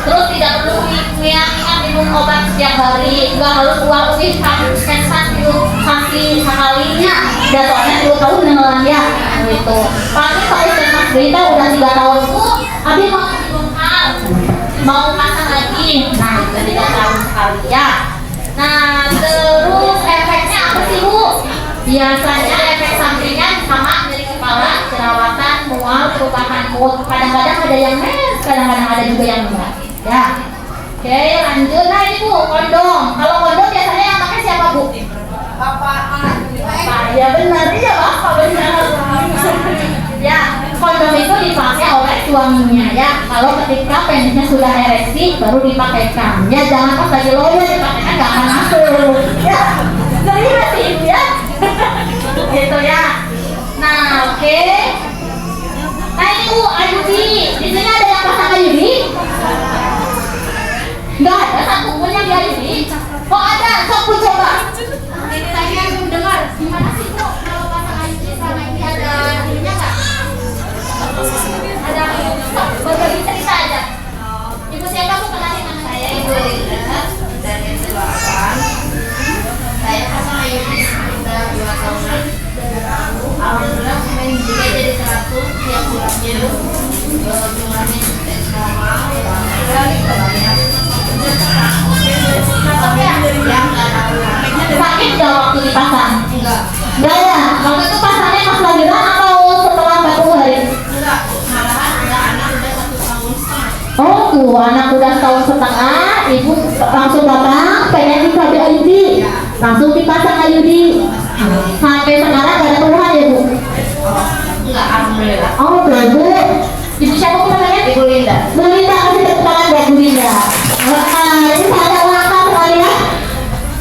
Terus tidak perlu minum obat setiap hari, nggak harus uang lebih puskesmas minum sekalinya. Dan soalnya 2 tahun dengan ya gitu. Paling kalau puskesmas berita udah 3 tahun Bu, abi mau pasang lagi. Nah itu 3 tahun sekali ya. Nah terus efeknya apa sih Bu? Biasanya efek sampingnya sama nyeri kepala, jerawatan, mual, perubahan mood. Kadang-kadang ada yang mes, kadang-kadang ada juga yang enggak. Ya. Oke, lanjut. Nah ini Bu, kondom. Kalau kondom biasanya yang pakai siapa Bu? Bapak. Ya benar, iya Bapak benar. Ya, kondom itu dipakai oleh suaminya ya. Kalau ketika penisnya sudah ereksi baru dipakaikan. Ya jangan pas lagi loyo dipakaikan nggak akan masuk. Ya, serius sih ya. Gitu ya. Nah, oke. Nah ini Bu, Ayudi. Di sini ada yang pasang Ayudi? Nggak ada satupun yang di Ayudi. Oh ada, sok Bu coba. Ini tadi aku dengar. Gimana sih Bu kalau pasang Ayudi selama ini ada ininya nggak? Ada berbagi cerita aja. Ibu siapa Bu kenalin nama saya? Ibu Linda dari Selatan. Saya pasang Ayudi sudah 2 tahunan. Alhamdulillah main juga jadi 100 tiap bulannya. Jumlahnya normal. Sakit nggak waktu dipasang? Enggak. Enggak ya? Waktu itu pasangnya pas lahiran atau setelah 40 hari? Enggak. Malahan ada anak udah 1 tahun setengah. Oh tuh, anak udah 1 tahun setengah, ibu langsung datang pengen di KB Ayudi, langsung dipasang Ayudi. Sampai sekarang gak ada keluhan ya Bu? Enggak, alhamdulillah. Oh Bu, ibu siapa Bu namanya? Ibu Linda. Bu Linda, kasih tepuk tangan buat Bu Linda. Ini ada langkah sekali ya.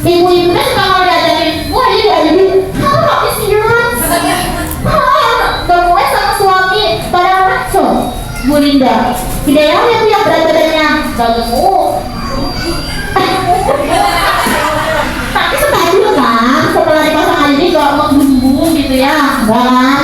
Ibu-ibunya suka kalau diajarin, wah ini Ayudi, kamu habis siuran. Mulai sama suami pada langsung. Bu Linda, idealnya tuh yang berat badannya gak gemuk. kan?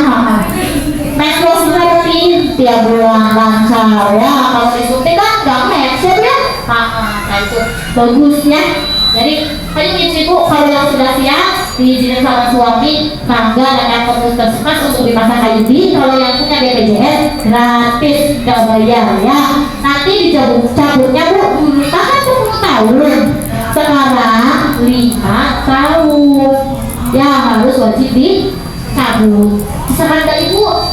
Menstruasi rutin tiap bulan lancar ya. Kalau disuntik kan nggak match ya. Nah itu bagusnya. Jadi ayo ibu kalau yang sudah siap diizinin sama suami bangga dan ke puskesmas untuk dipasang IUD. Kalau yang punya BPJS gratis nggak bayar ya. Nanti dicabutnya bu dulu kan 10 tahun, sekarang 5 tahun ya harus wajib dicabut. Misalkan dari ibu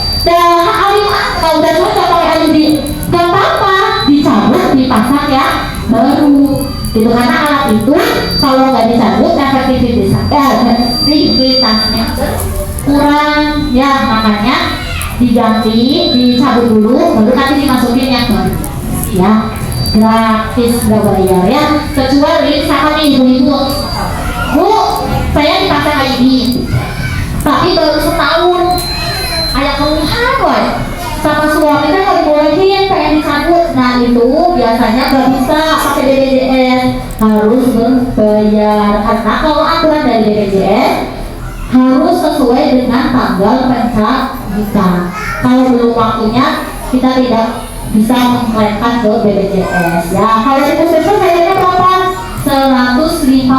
kalau udah cocok pakai IUD nggak apa-apa, dicabut dipasang ya baru gitu, karena alat itu kalau nggak dicabut efektivitasnya kurang ya, makanya diganti, dicabut dulu baru nanti dimasukin yang baru ya, gratis nggak bayar ya, kecuali sama nih ibu-ibu, bu saya dipasang IUD tapi baru setahun ada keluhan woy sama suami kan nggak dibolehin pengen dicabut. Nah itu biasanya nggak bisa pakai BPJS, harus berbayar, karena kalau aturan dari BPJS harus sesuai dengan tanggal pencabutan. Kalau belum waktunya kita tidak bisa mengklaimkan ke BPJS ya. Kalau di puskesmas bayarnya berapa? 105.000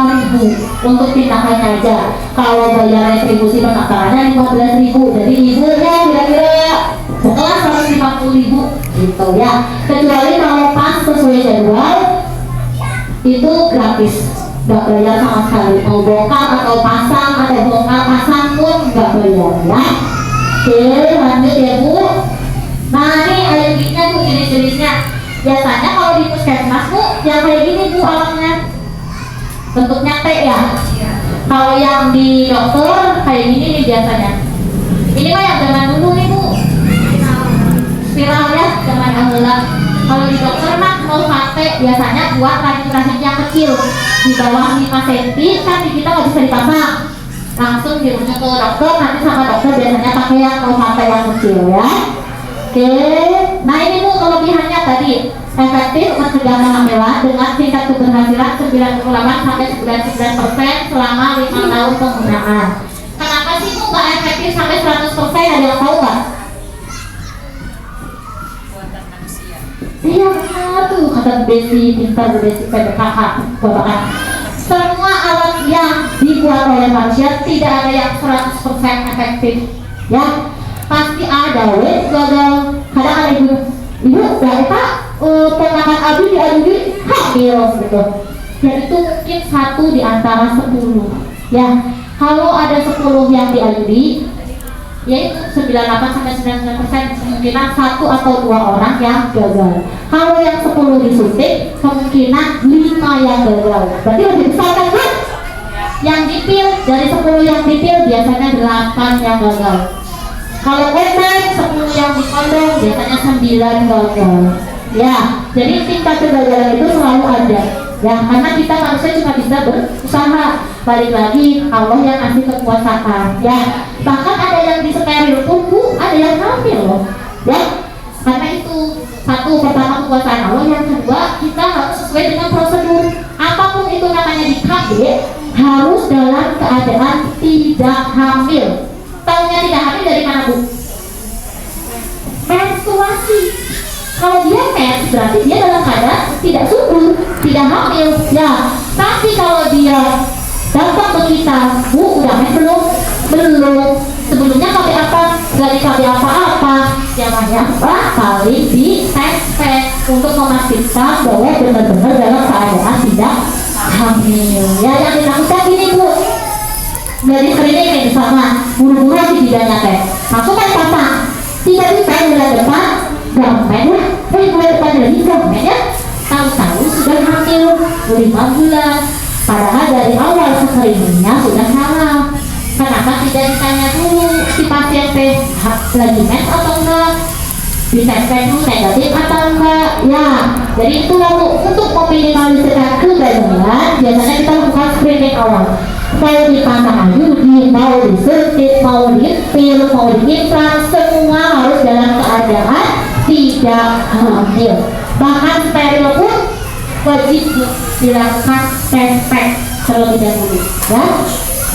untuk tindakannya aja. Kalau bayar retribusi pendaftarannya 15.000. Jadi ibu ya kira-kira setelah 150.000 gitu ya. Kecuali kalau pas sesuai jadwal itu gratis, nggak bayar sama sekali. Mau bongkar atau pasang atau bongkar pasang pun nggak bayar ya. Oke lanjut ya bu. Nah ini IUD-nya tuh jenis-jenisnya. Biasanya kalau di puskesmas bu yang kayak gini bu alatnya bentuknya T ya. Kalau yang di dokter kayak gini nih biasanya. Ini mah yang zaman dulu nih bu, spiral ya zaman dahulu. Kalau di dokter mah mau pakai biasanya buat rahim-rahim yang kecil di bawah 5 cm kan di kita nggak bisa dipasang, langsung dirujuk ke dokter, nanti sama dokter biasanya pakai yang mau pakai yang kecil ya. Oke, nah ini bu kelebihannya tadi efektif mencegah kehamilan dengan tingkat keberhasilan 98 sampai 99% selama 5 tahun penggunaan. Kenapa sih bu nggak efektif sampai 100%? Ada yang tahu nggak? Iya benar tuh kata Desi pintar, Desi PPKH Bapak. Semua alat yang dibuat oleh manusia tidak ada yang 100% efektif ya. Pasti ada gagal. Kadang ada ibu dari pak ponakan abi diadui hamil gitu. Dan itu mungkin 1 di antara 10 ya. Kalau ada 10 yang diadui, yaitu 98-99% kemungkinan 1 atau 2 orang yang gagal. Kalau yang 10 disuntik, kemungkinan 5 yang gagal. Berarti lebih besar kan bu? Yang dipil, dari 10 yang dipil biasanya 8 yang gagal. Kalau wemen 10 yang dikondom biasanya 9 gagal. Ya, jadi tingkat kegagalan itu selalu ada. Ya, karena kita manusia cuma bisa berusaha. Balik lagi Allah yang ngasih kekuasaan. Ya, bahkan ada yang disteril pun bu, ada yang hamil loh. Ya, karena itu satu pertama kekuasaan Allah, yang kedua kita harus sesuai dengan prosedur. Apapun itu namanya di KB harus dalam keadaan tidak hamil. Taunya tidak hamil dari mana bu? Menstruasi. Kalau dia mens berarti dia dalam keadaan tidak subur, tidak hamil ya. Tapi kalau dia datang ke kita, bu udah mens belum? Belum. Sebelumnya KB apa? Dari KB apa-apa. Yang paling di tes untuk memastikan bahwa benar-benar dalam keadaan tidak hamil. Ya yang dilakukan gini bu. Dari screening nih misalnya buru-buru di bidangnya teh langsung kan pasang, tiba-tiba bulan depan gamen lah, bulan depan lagi gamen ya, tahu-tahu sudah hamil 5 bulan, padahal dari awal screeningnya sudah salah. Kenapa tidak ditanya dulu si pasien teh lagi mens atau enggak, dites dulu negatif atau enggak ya. Jadi itu lalu untuk meminimalisir kegagalan biasanya kita lakukan screening awal. Mau dipasang IUD, mau disuntik, mau dipil, mau diimplan, semua harus dalam keadaan tidak hamil. Bahkan steril pun wajib dilakukan tes terlebih dahulu ya.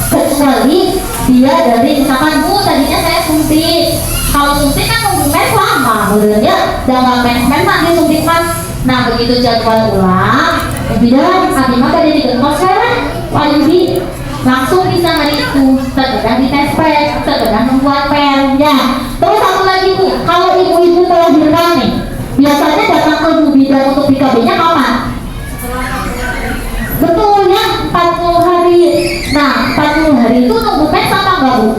kecuali dia dari misalkan Bu tadinya saya suntik, kalau suntik kan nunggu mes lama sebenarnya jangan mes nanti suntik mas. Nah begitu jadwal ulang bilang Abi mah tadi digempos saya Wayudi langsung bisa hari itu segera di tes pek, segera membuat pel ya. Terus satu lagi Bu, kalau ibu-ibu melahirkan nih biasanya datang ke Bu Bidan untuk BKB nya kapan? Betul ya, 40 hari. Nah 40 hari itu nunggu mes sama nggak Bu?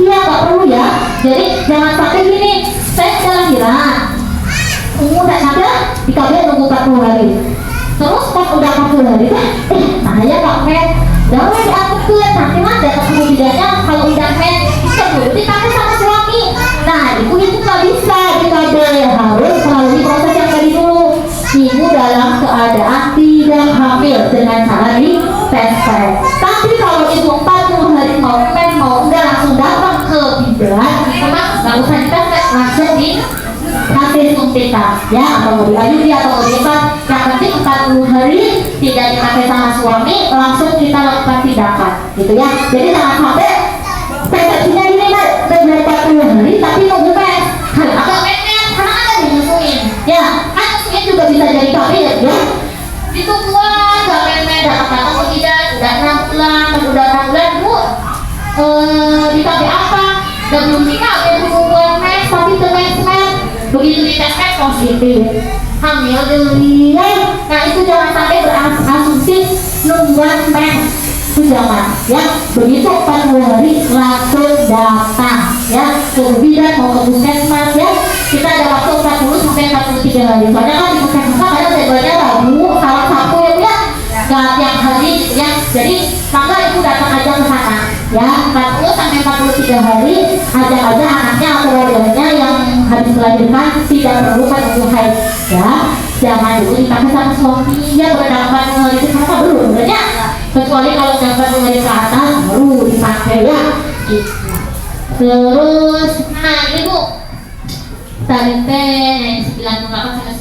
Iya nggak perlu ya. Jadi jangan sampai gini, saya sudah lahiran udah ada BKB nunggu 40 hari. Terus pas udah 40 hari saya nggak mes jangan diangkutkan, nanti mas datang ke bidannya kalau udah mes sebelum dipakai sama suami. Nah itu nggak bisa BKB, harus melalui proses yang tadi dulu. Ibu dalam keadaan tidak hamil dengan cara di tes pek. Tapi kalau ibu 40 hari mau mes mau enggak langsung datang ke bidan, memang nggak usah dites pek, langsung di hasil suntikan ya, atau mau diayudi atau mau diikat, yang penting 40 hari tidak dipakai sama suami langsung kita lakukan tindakan gitu ya. Jadi jangan sampai persepsinya ini Mbak dari 40 hari tapi nunggu mes agak mes karena ada dinyusuin ya, kan nyusuin juga bisa jadi kabel ya. Ditungguan gak mes datang ke bidan udah 6 bulan udah 6 bulan Bu di KB apa dan belum di KB buat mes tapi mes begitu dites positif hamil dilihat. Nah itu jangan sampai berasumsi nungguan mes, itu jangan ya. Begitu 40 hari langsung datang ya ke bidan mau ke puskesmas ya. Kita ada waktu 40 sampai 43 hari, soalnya kan di puskesmas kadang jadwalnya Rabu salah satu ya gak tiap hari ya. Jadi maka ibu datang aja ke sana ya, 40 sampai 43 hari ajak aja anaknya atau warganya yang habis melahirkan, tidak perlu kan untuk haid ya. Jangan dulu dipakai sama suami ya, berdampak mengalami ke sana belum ya, kecuali kalau dapat mengalami ke atas baru dipakai ya gitu. Terus nah ini Bu tadi teh 98 sampai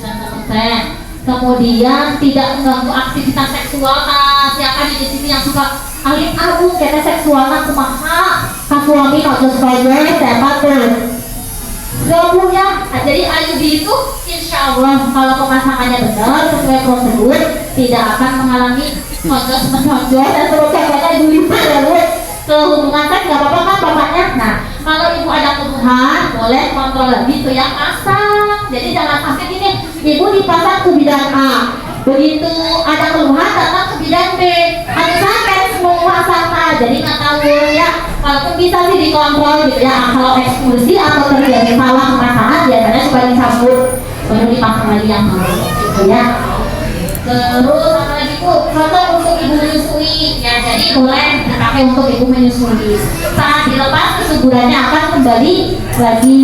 90%. Kemudian tidak mengganggu aktivitas seksual. Nah, siapa di sini yang suka alim agung kata seksual nak kumaha ka suami nak sesuai siapa tuh gak punya. Jadi IUD itu insya Allah kalau pemasangannya benar sesuai prosedur tidak akan mengalami menonjol dan terutama dulu ke hubungan seks gak apa-apa kan bapaknya. Nah kalau ibu ada keluhan boleh kontrol lagi ke yang pasang. Jadi jangan sampai gini ibu dipasang ke bidan A, begitu ada keluhan datang ke bidan B, ada sampai semua sama jadi nggak tahu ya. Walaupun bisa sih dikontrol gitu ya, kalau eksklusi atau terjadi salah pemasangan biasanya supaya dicabut baru dipasang lagi yang baru gitu ya. Terus apa lagi Bu? Foto untuk ibu menyusui ya, jadi boleh dipakai untuk ibu menyusui. Saat dilepas kesuburannya akan kembali lagi,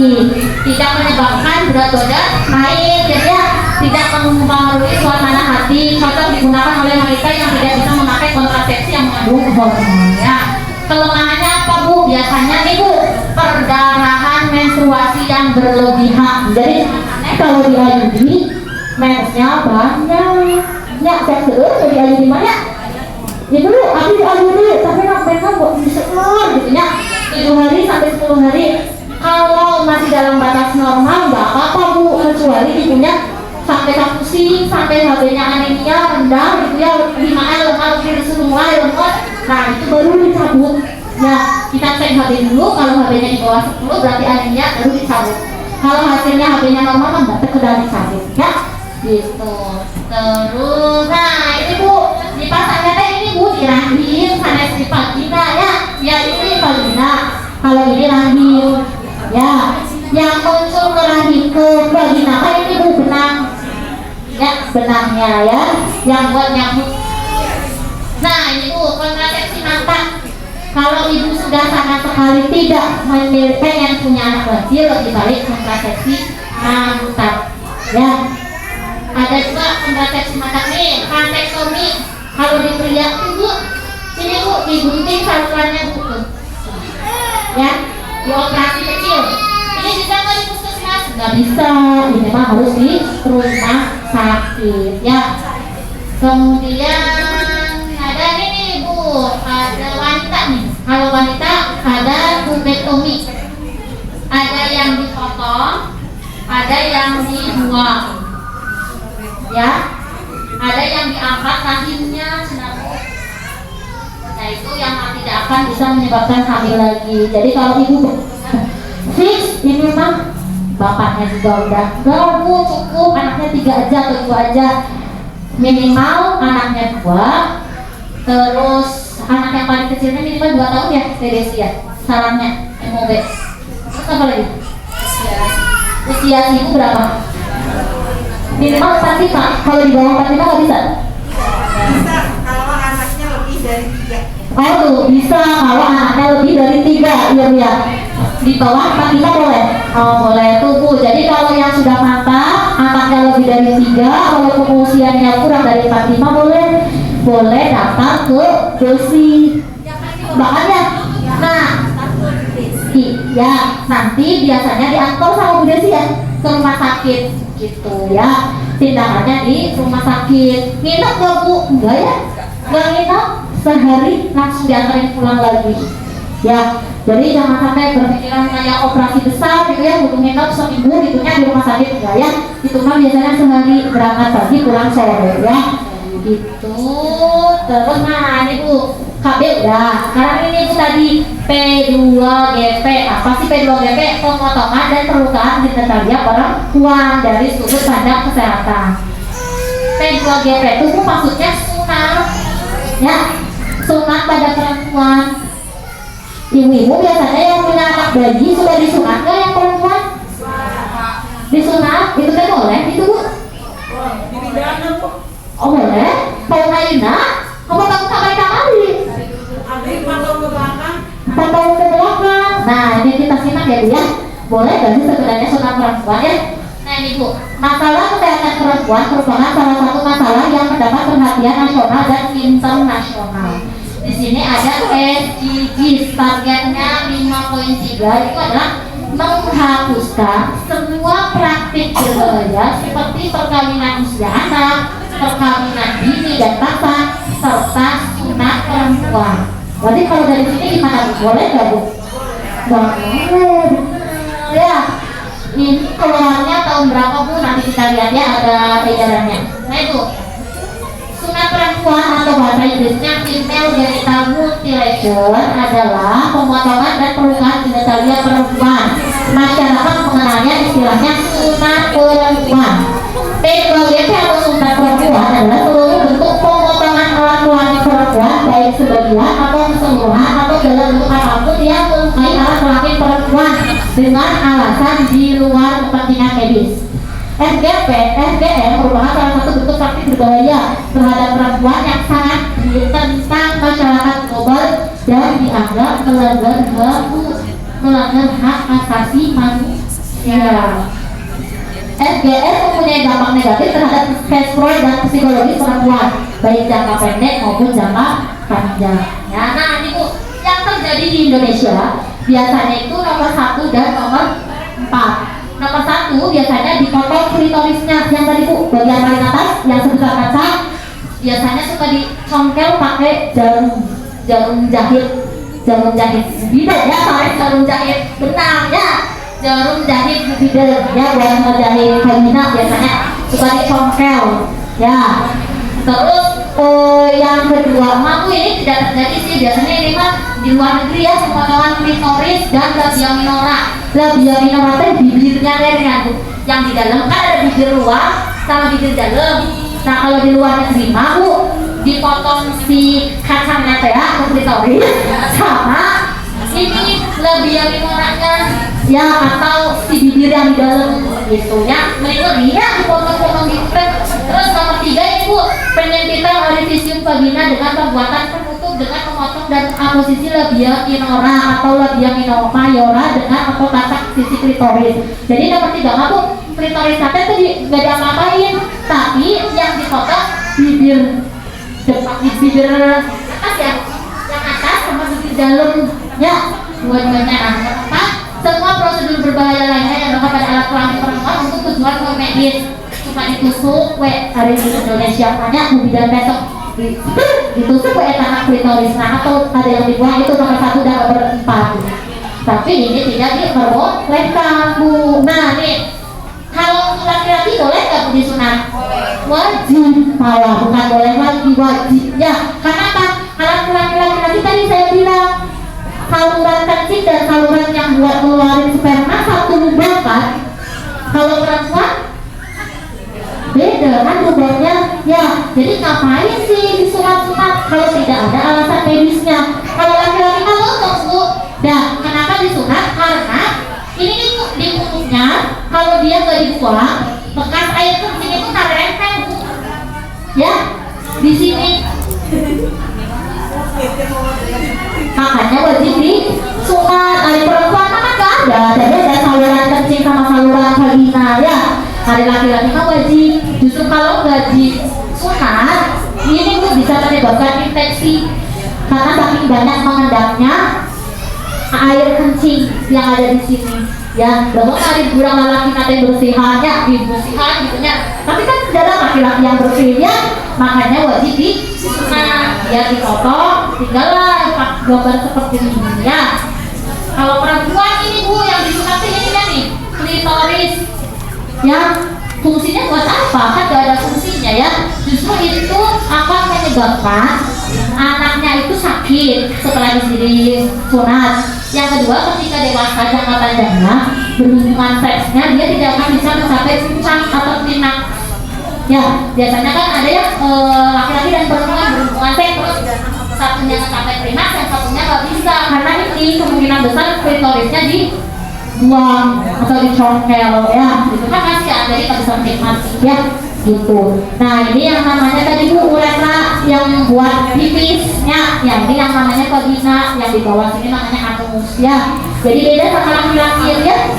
tidak menyebabkan berat badan naik jadi ya, tidak mempengaruhi suasana hati. Cocok digunakan oleh wanita yang tidak bisa memakai kontrasepsi yang mengandung hormon ya. Kelemahannya apa Bu? Biasanya nih Bu, perdarahan menstruasi yang berlebihan. Jadi kalau di IUD mensnya banyak ya, saya terus di IUD mana ya dulu aku di IUD tapi mensnya buat disekelor gitu ya 7 hari sampai 10 hari. Kalau masih dalam batas normal nggak apa-apa Bu, kecuali ibunya sampai pusing, sampai HB-nya anemia rendah gitu ya, 5L lemah lebih disuruh mulai lemot. Nah itu baru dicabut ya. Kita cek HB dulu, kalau HB-nya di bawah 10 berarti anemia baru dicabut. Kalau hasilnya HB-nya normal kan nggak sekedar dicabut ya gitu. Terus nah ini Bu dipasangnya teh ini Bu di rahim sanes di vagina ya ini vagina, kalau ini rahim ya. Yang muncul ke rahim ke vagina kan ini Bu benang ya, benangnya ya yang buat nyambut. Nah ini Bu kontrasepsi mantap. Kalau ibu sudah sama sekali tidak pengen punya anak lagi, lebih baik kontrasepsi mantap ya. Ada juga kontrasepsi mantap nih, vasektomi. Kalau di pria Bu, ini Bu digunting salurannya Bu ya, dioperasi kecil. Ini bisa nggak di puskesmas? Nggak bisa, ini memang harus di rumah sakit ya. Kemudian ada ini Bu, ada wanita nih Kalau wanita ada tubektomi, ada yang dipotong, ada yang dibuang, ya, ada yang diangkat rahimnya. Nah itu yang tidak akan bisa menyebabkan hamil lagi. Jadi kalau ibu fix ini mah bapaknya juga udah enggak bu, cukup anaknya 3 aja atau 2 aja, minimal anaknya 2, terus anak yang paling kecilnya minimal 2 tahun ya TDC ya sarannya MOB. Terus apa lagi? Usia ibu berapa? Minimal 45. Kalau di bawah 45 nggak bisa? Bisa kalau anaknya lebih dari 3. Oh tuh bisa kalau anaknya lebih dari 3, iya ya. Di bawah 45 boleh? Oh boleh tuh bu. Jadi kalau yang sudah mantap, anaknya lebih dari 3, kalau usianya kurang dari 45 boleh datang ke dosi. Makanya, nah, iya nanti biasanya diantar sama Bu Desi ya ke rumah sakit gitu ya. Tindakannya di rumah sakit. Nginep nggak bu? Enggak ya? Nggak nginep, sehari langsung diantarin pulang lagi. Ya, jadi jangan sampai berpikiran kayak operasi besar gitu ya, butuh nginep seminggu gitunya di rumah sakit enggak ya. Itu mah biasanya sehari, berangkat pagi pulang sore ya. Gitu. Terus nah ini bu KB udah. Sekarang ini bu tadi P2GP. Apa sih P2GP? Pemotongan dan perlukaan genitalia perempuan dari sudut pandang kesehatan. P2GP itu bu maksudnya sunat ya, sunat pada perempuan. Ibu-ibu biasanya yang punya anak bayi sudah disunat nggak yang perempuan? Disunat itu kan boleh itu bu? Oh boleh? Kalau Aina, kamu takut sampai kamari? Pantau ke belakang. Nah ini kita simak ya bu ya. Boleh gak sih sebenarnya sunat perempuan ya? Nah ini bu, masalah kesehatan perempuan merupakan salah satu masalah yang mendapat perhatian nasional dan internasional. Di sini ada SDGs, targetnya 5.3 itu adalah menghapuskan semua praktik berbahaya seperti perkawinan usia anak, perkawinan dini dan paksa, serta sunat perempuan. Berarti kalau dari sini gimana bu? Boleh nggak bu? Boleh. Ya, ini keluarnya tahun berapa bu? Nanti kita lihat ya, ada edarannya. Nah itu sunat perempuan atau bahasa Inggrisnya female genital mutilation adalah pemotongan dan pelukaan genitalia perempuan. Masyarakat mengenalnya istilahnya sunat perempuan. P2GP atau sunat perempuan adalah seluruh bentuk pemotongan alat kelamin perempuan, baik sebagian atau keseluruhan atau dalam bentuk apapun yang melukai alat kelamin perempuan dengan alasan di luar kepentingan medis. FGM merupakan salah satu bentuk praktik berbahaya terhadap perempuan yang sangat ditentang masyarakat global dan dianggap melanggar hak asasi manusia. FGM mempunyai dampak negatif terhadap psikologi dan psikologi perempuan, baik jangka pendek maupun jangka panjang. Ya, nah ini bu, yang terjadi di Indonesia biasanya itu nomor 1 dan nomor 4. Nomor 1 biasanya dipotong klitorisnya yang tadi bu, bagian paling atas yang sebesar kaca, biasanya suka dicongkel pakai jarum jahit bidan ya, sorry, jarum jahit benang ya, jarum jahit bidan ya, buat ngejahit vagina biasanya suka dicongkel ya. Terus yang kedua mah bu, ini tidak terjadi sih, biasanya ini mah di luar negeri ya, pemotongan klitoris dan labia minora. Labia minora itu bibirnya ya bu, yang di dalam kan ada bibir luar sama bibir dalam. Nah kalau di luar negeri mah bu, dipotong si kacangnya teh ke klitoris sama ini labia minoranya ya, atau si bibir yang di dalam gitu ya, mereka dia dipotong-potong gitu. Terus nomor 3 ini bu, penyempitan orifisium vagina dengan pembuatan penutup dengan memotong dan posisi labia minora atau labia mayora dengan memotong sisi klitoris. Jadi nomor 3 mah bu, klitoris sampai itu nggak diapa-apain, tapi yang dipotong bibir depan, bibir atas ya, yang atas sama bibir dalam ya, dua-duanya. Nah, semua prosedur berbahaya lainnya yang dilakukan pada alat kelamin perempuan untuk tujuan medis cuma ditusuk hari di Indonesia banyak bu bidan besok ditusuk ke tangan klitorisnya atau ada yang dibuang itu nomor 1 dan nomor 4. Tapi ini tidak diperbolehkan Bu. Nah nih, kalau untuk laki-laki boleh nggak Bu disunat? Wajib, malah bukan boleh lagi, wajib ya. Karena apa? Kalau laki-laki tadi saya bilang saluran kencing dan saluran yang buat ngeluarin sperma satu lubang kan. Kalau perempuan beda kan lubangnya ya. Jadi ngapain sih disunat-sunat kalau tidak ada alasan medisnya? Kalau laki-laki kan untuk Bu. Dan kenapa disunat? Karena ini di mulutnya kalau dia nggak dibuang bekas air kencing itu nempel Bu. Ya di sini. Makanya wajib disunat. Ada perempuan kan nggak ada, jadi ada saluran kencing sama saluran vagina ya. Ada laki-laki kan wajib. Justru kalau nggak disunat, ini tuh bisa menyebabkan infeksi karena saking banyak mengendapnya air kencing yang ada di sini. Ya, bahwa ada kurang laki nanti bersihannya, dibersihan gitu ya. Tapi kan dalam laki-laki yang bersih ya, makanya wajib disunat. Ya dipotong, tinggallah gambar seperti ini ya. Kalau perempuan ini Bu yang disunat ini kan nih klitoris, yang fungsinya buat apa? Kan gak ada fungsinya ya. Justru itu akan menyebabkan anaknya itu sakit setelah disunat. Yang kedua, ketika dewasa jangka panjangnya berhubungan seksnya dia tidak akan bisa mencapai puncak atau klimaks. Ya, biasanya kan ada yang laki-laki dan perempuan berhubungan seks terus satunya mencapai klimaks, yang satunya nggak bisa karena ini kemungkinan besar klitorisnya dibuang atau dicongkel ya. Itu kan kasihan, jadi nggak bisa menikmati ya. Gitu. Nah ini yang namanya tadi Bu uretra yang buat pipisnya, yang ini yang namanya vagina, yang di bawah sini namanya anus ya. Jadi beda sama laki-laki ya.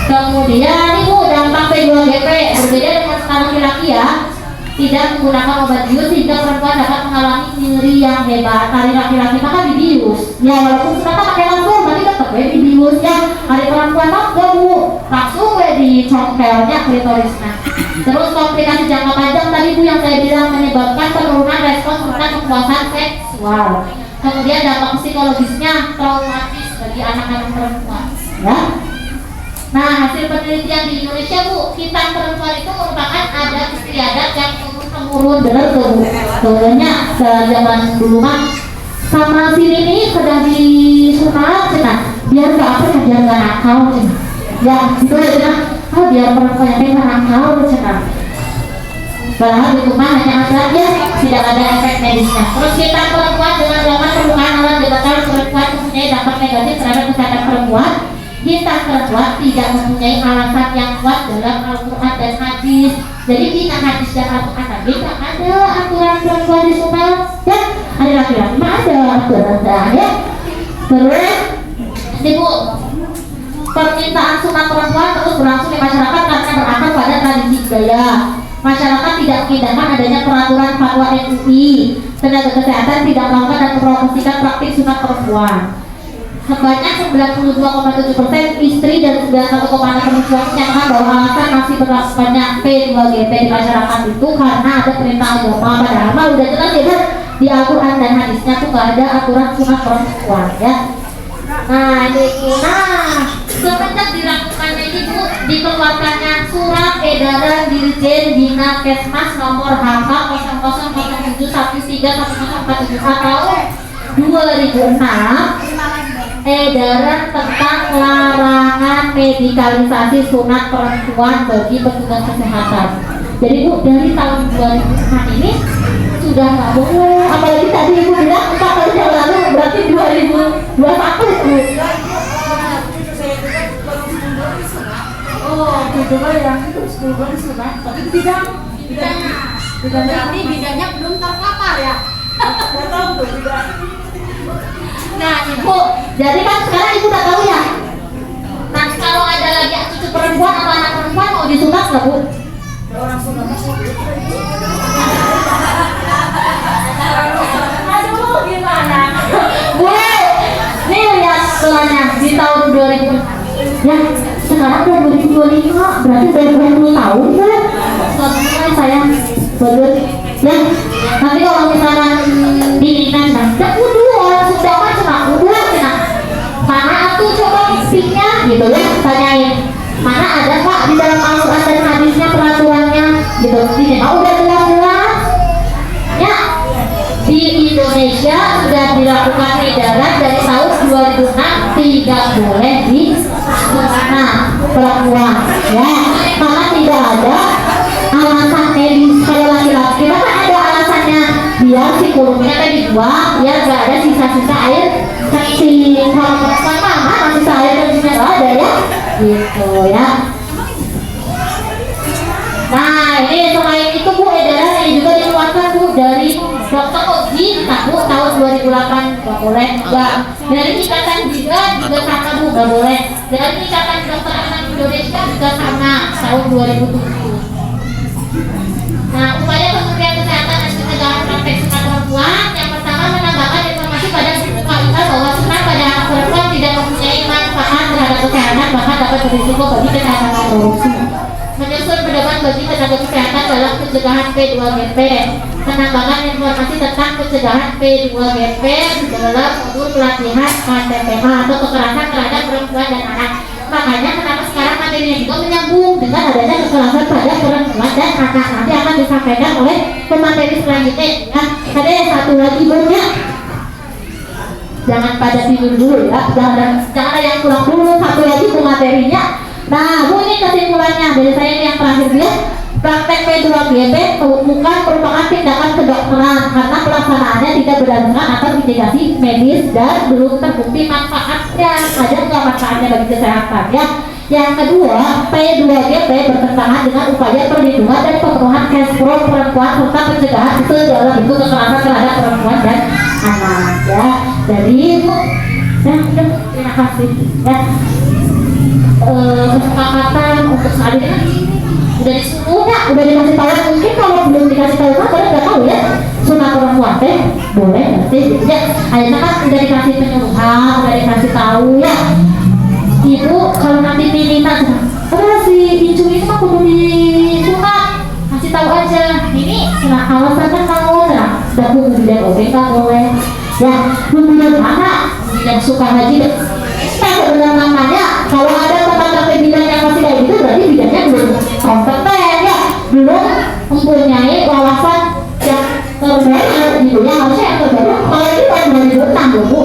Kemudian ini Bu dampak P2GP berbeda dengan laki-laki ya. Tidak menggunakan obat bius sehingga perempuan dapat mengalami nyeri yang hebat. Hari laki-laki maka dibius. Ya walaupun kita pakai langsung, tapi tetap dibius ya. Hari perempuan mah Bu langsung dicongkelnya klitorisnya. Terus komplikasi jangka panjang tadi Bu yang saya bilang menyebabkan penurunan respons serta kepuasan seksual. Kemudian dampak psikologisnya traumatis bagi anak-anak perempuan ya. Nah hasil penelitian di Indonesia Bu, kita perempuan itu merupakan adat istiadat yang turun-temurun benar tuh soalnya zaman dulu mah sama sini nih sudah disunat cina biar nggak apa ya, biar nggak nakal cina ya itu ya cina. Oh biar perempuan yang nakal cina. Padahal itu mah hanya ada ya tidak ada efek medisnya. Terus kita perempuan dengan melakukan penggunaan alat dibatal perempuan mempunyai dampak negatif terhadap kesehatan perempuan. Kita perempuan tidak mempunyai alasan yang kuat dalam Al-Quran dan hadis. Jadi kita hadis dan Al-Quran tadi tidak ada aturan perempuan disunat ya. Ada laki-laki mah ada aturan ya. Terus Ibu permintaan sunat perempuan terus berlangsung di masyarakat karena berakar pada tradisi budaya. Masyarakat tidak mengindahkan adanya peraturan fatwa MUI. Tenaga kesehatan tidak melakukan dan mempromosikan praktik sunat perempuan. Sebanyak 92,7% istri dan 91,6% perempuan menyatakan bahwa alasan masih berlakukannya P2GP di masyarakat itu karena ada perintah agama. Padahal udah jelas ya di Al-Quran dan hadisnya tuh gak ada aturan sunat perempuan ya. Nah ini semenjak dilakukannya ini Bu dikeluarkannya surat edaran Dirjen Bina Kesmas nomor HK 0007131047 tahun 2006 edaran tentang larangan medikalisasi sunat perempuan bagi petugas kesehatan. Jadi Bu dari tahun 2006 ini sudah nggak boleh, apalagi tadi Ibu bilang 4 tahun yang lalu berarti 2021 itu. Oh, gitu ya, itu 10 bulan sunat, tapi bidangnya belum terpapar ya. Nggak tahu tuh bidang. Nah Ibu, jadi kan sekarang Ibu udah tahu ya. Nanti kalau ada lagi cucu perempuan atau anak perempuan mau disunat nggak Bu? Orang sunat. Aduh gimana? Bu, nih lihat soalnya di tahun 2000. Ya, sekarang udah 2025, berarti udah 20 tahun kan? Soalnya saya baru ya. Tapi kalau misalkan dinginan nanti kudu orang Sunda mah cuma kudu cina mana aku coba buktinya gitu ya, tanyain mana ada Pak di dalam Al-Quran dan hadisnya peraturannya gitu. Ini mah udah jelas-jelas ya. Di Indonesia sudah dilakukan edaran dari tahun 2006 tidak boleh di mana perempuan ya, karena tidak ada alasan medis. Kalau laki-laki kan ada alasannya, biar si kulumnya tadi dibuang biar gak ada sisa-sisa air kencing. Kalau perempuan mah sisa air kencingnya gak ada ya gitu ya. Nah ini selain itu Bu, edaran ini juga dikeluarkan Bu dari Dr. Oji Bu tahun 2008 gak boleh enggak. Dari Ikatan juga sama Bu gak boleh. Dari Ikatan Dokter Anak Indonesia juga sama tahun 2007. Nah upaya Kementerian Kesehatan dan Pencegahan Praktek Sunat Perempuan yang pertama menambahkan informasi pada KUA bahwa sunat pada anak perempuan tidak mempunyai manfaat terhadap kesehatan, bahkan dapat berisiko bagi kesehatan reproduksi. Menyusun pedoman bagi tenaga kesehatan dalam pencegahan P2GP. Penambahan informasi tentang pencegahan P2GP dalam modul pelatihan KTPH atau kekerasan terhadap perempuan dan anak. Makanya kenapa sekarang materinya juga menyambung dengan adanya kekerasan pada perempuan dan anak. Nanti akan disampaikan oleh pemateri selanjutnya ya. Ada yang satu lagi Bu ya. Jangan pada tidur dulu ya, jangan ada yang pulang dulu. Satu lagi materinya. Nah Bu, ini kesimpulannya dari saya yang terakhir ya. Praktek P2GP bukan merupakan tindakan kedokteran karena pelaksanaannya tidak berdasarkan atas indikasi medis dan belum terbukti manfaatnya. Ada nggak manfaatnya bagi kesehatan ya? Yang kedua, P2GP bertentangan dengan upaya perlindungan dan pemenuhan hak perempuan serta pencegahan segala bentuk kekerasan terhadap perempuan dan anak ya. Jadi Bu, terima kasih ya. Kesepakatan untuk saat ini udah disuruh ya, udah dikasih tahu. Mungkin kalau belum dikasih tahu kan kalian nggak tahu ya sunat perempuan teh boleh nggak sih gitu ya. Akhirnya kan udah dikasih penyuluhan, udah dikasih tahu ya. Ibu kalau nanti minta apa si Incu ini mah kudu disunat, kasih tahu aja ini sunat alasannya kamu nah dan bu bidan OB nggak boleh ya. Bidan mana bidan suka haji dengan namanya. Kalau ada tetangga bidan yang masih kayak gitu berarti bidannya belum kompeten ya, belum mempunyai wawasan yang terbaik gitu ya. Harusnya yang terbaik kalau ini tahun 2006 Bu,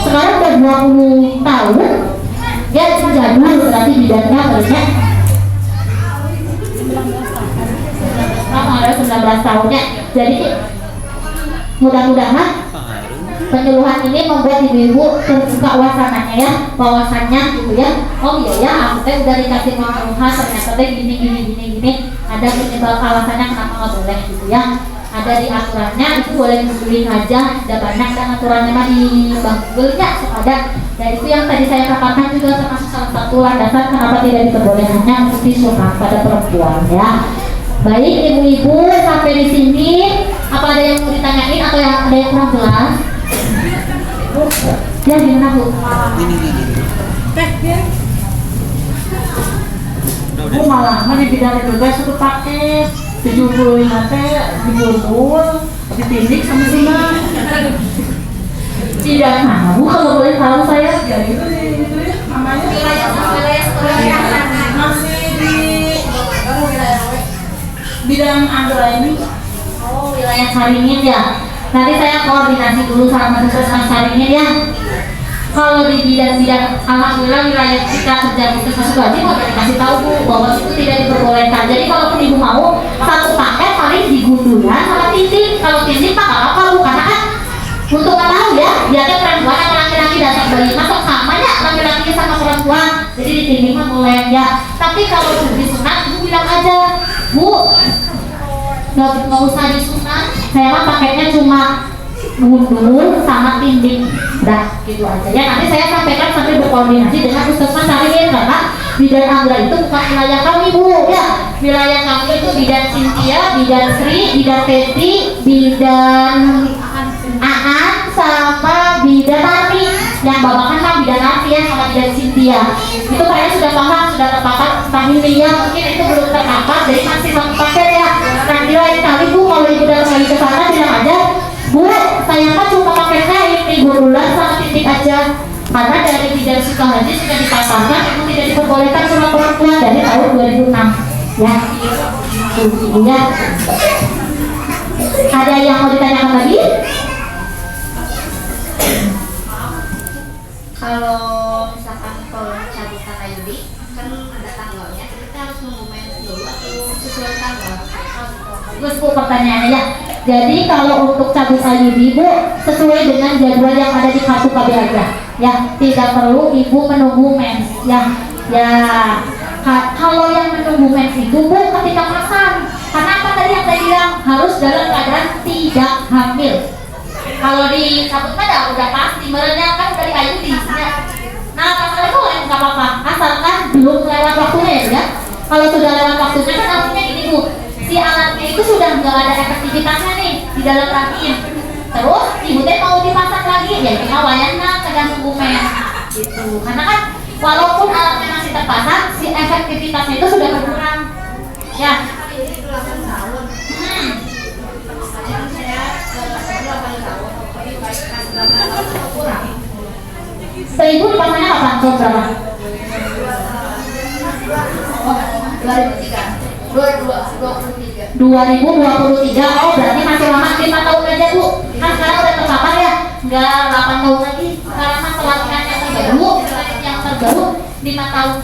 sekarang udah 20 tahun ya, jadul berarti bidannya harusnya ada 19 tahunnya. Jadi mudah-mudahan penyuluhan ini membuat ibu-ibu terbuka wawasannya ya, wawasannya gitu ya. Oh iya ya, aku teh udah dikasih penyuluhan ternyata teh gini. Ada penyebab alasannya kenapa nggak boleh gitu ya. Ada di aturannya, itu boleh googling aja, ada banyak dan aturannya mah di Google ya ada. Dan itu yang tadi saya katakan juga termasuk salah satu landasan kenapa tidak diperbolehkannya untuk disunat pada perempuan ya. Baik ibu-ibu sampai di sini, apa ada yang mau ditanyain atau yang ada yang kurang jelas? Ya gimana Bu? Bu malah di bidang itu guys satu paket 75 teh dibungkus, ditindik sama Sina. Tidak nah Bu kalau boleh tahu saya ya gitu ya namanya wilayah masih di bidang Andra ini. Oh wilayah Caringin ya. Nanti saya koordinasi dulu sama Puskesmas Caringin ya. Kalau di bidang-bidang alhamdulillah wilayah kita kerja Puskesmas Sukoharjo mau dikasih tahu Bu bahwa itu tidak diperbolehkan. Jadi kalau ibu mau satu paket paling di gundulan sama tindik. Kalau tindik tak apa Bu, karena kan untuk tahu ya biarnya perempuan sama laki-laki dasar bayi masuk sama ya laki-laki sama perempuan. Jadi di tindik mah boleh ya. Tapi kalau disunat ibu bilang aja Bu, nggak usah disunat, saya mah paketnya cuma gundul sama tindik dah gitu aja ya. Nanti saya sampaikan sampai berkoordinasi dengan Puskesmas Caringin karena bidan Anggra itu bukan wilayah kami Bu ya. Wilayah kami itu bidan Cynthia, bidan Sri, bidan Teti, bidan Aan sama bidan Tati. Yang babakan kan bidan Tati ya sama bidan Cynthia. Itu kayaknya sudah paham, sudah terpapar tentang ini ya. Mungkin itu belum terpapar jadi masih satu paket ya. Nanti lain kali Bu kalau ibu datang lagi ke sana haji sudah dipasangkan, ibu tidak diperbolehkan sama perempuan dari tahun 2006 ya. Ibu ya. Ada yang mau ditanyakan lagi? Kalau misalkan pencabutan IUD kan ada tanggalnya, kita harus nunggu mens dulu atau sesuai tanggal? Terus Bu pertanyaannya ya. Jadi kalau untuk cabut IUD Bu sesuai dengan jadwal yang ada di kartu KB aja. Ya, tidak perlu Ibu menunggu mens ya. Ya. Kalau yang menunggu mens itu Bu ketika pasang. Karena apa tadi yang saya bilang harus dalam keadaan tidak hamil. Kalau dicabut kan udah pasti merenya kan dari IUD ya. Nah, pasal itu nggak apa-apa asalkan belum lewat waktunya ya. Kalau sudah lewat waktunya kan artinya gini Bu, si alatnya itu sudah nggak ada efektivitasnya nih di dalam rahim. Terus ibu teh mau dipasang lagi, ya itu wayangnya tergantung mens gitu. Karena kan walaupun alatnya masih terpasang, si efektivitasnya itu sudah berkurang. Ya. Seribu dipasangnya kapan? Tahun berapa? 2023. 2023. Oh berarti masih lama 5 tahun aja Bu. Kan sekarang udah terpapar ya, nggak 8 tahun lagi. Sekarang mah pelatihan yang terbaru 5 tahun.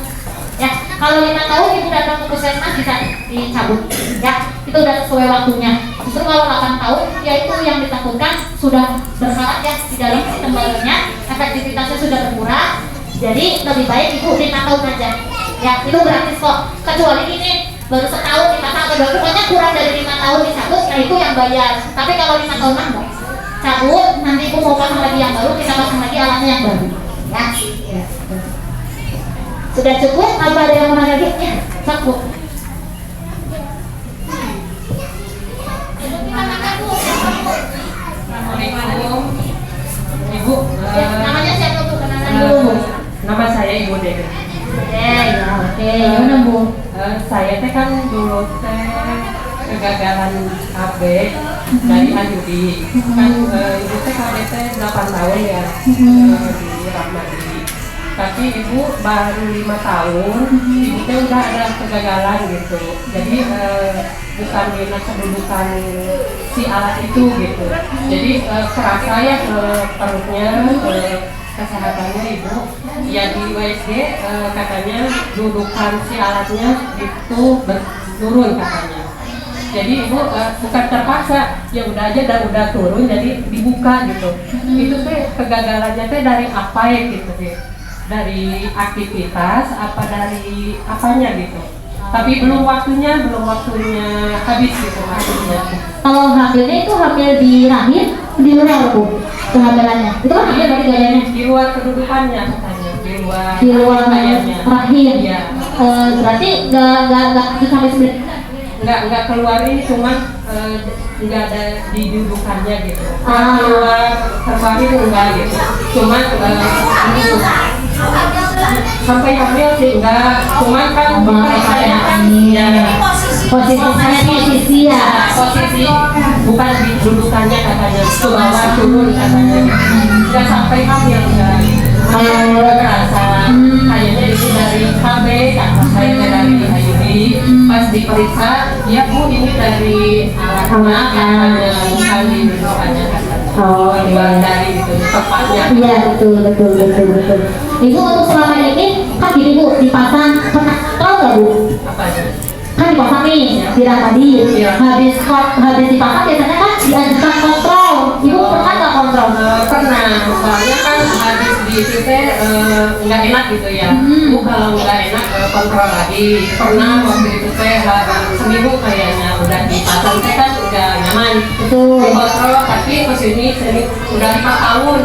Ya, kalau 5 tahun ibu datang ke puskesmas bisa dicabut. Ya, itu udah sesuai waktunya. Justru kalau 8 tahun, ya itu yang ditakutkan sudah bersalah ya di dalam sistem badannya, efektivitasnya sudah berkurang. Jadi lebih baik ibu 5 tahun aja. Ya, itu gratis kok. Kecuali ini baru setahun dipasang atau 2 pokoknya kurang dari 5 tahun dicabut, nah itu yang bayar. Tapi kalau 5 tahun mah enggak. Cabut, nanti ibu mau pasang lagi yang baru, kita pasang lagi alatnya yang baru. Ya. Sudah cukup? Apa ada yang mau nanya lagi? Ya, cukup. Assalamualaikum Ibu. Ya, namanya siapa Bu? Kenalan dulu Bu. Nama saya Ibu Dede. Ya, oke. Gimana Bu? Saya teh kan dulu teh kegagalan KB dari IUD. Kan ibu teh KB teh 8 tahun ya di Rahmadi. Tapi ibu baru 5 tahun, ibu teh udah ada kegagalan gitu. Jadi bukan dinas kedudukan si alat itu gitu. Jadi kerasa ya perutnya, kesehatannya ibu. Ya di USG katanya dudukan si alatnya itu turun katanya. Jadi ibu bukan terpaksa, ya udah aja dan udah turun jadi dibuka gitu. Itu teh kegagalannya teh dari apa ya gitu deh. Dari aktivitas apa dari apanya gitu. Tapi belum waktunya habis gitu maksudnya. Kalau hamilnya itu hamil di rahim, di luar Bu kehamilannya. Itu kan hamil berarti gayanya. Di luar kedudukannya katanya, Di luar kayaknya. rahim. Iya. Berarti nggak sampai 9. Nggak keluar ini cuman nggak ada di dudukannya gitu. Ah. Keluar itu enggak gitu. Cuman sampai hamil sih enggak. Cuman kan saya kan ya posisi ya. posisi bukan di dudukannya katanya, ke bawah turun katanya. Nggak sampai hamil enggak. Udah kerasa kayaknya itu dari KB, kakak saya dari IUD. Pas diperiksa, ya Bu ini dari anak katanya, bukan di dudukannya katanya. Oh, Bukan dari itu tempatnya. Iya betul. Ibu untuk selama ini kan gini Bu dipasang pernah tahu nggak Bu? Apanya? Kan dipasang nih bilang tadi Iya. habis dipasang biasanya kan diajukan kontrol. Ibu pernah nggak kontrol? Pernah, soalnya kan habis di situ nggak enak gitu ya. Bu kalau nggak enak kontrol lagi. Pernah waktu itu teh seminggu kayaknya udah dipasang teh kan udah nyaman. Betul. Kontrol tapi kesini udah 5 tahun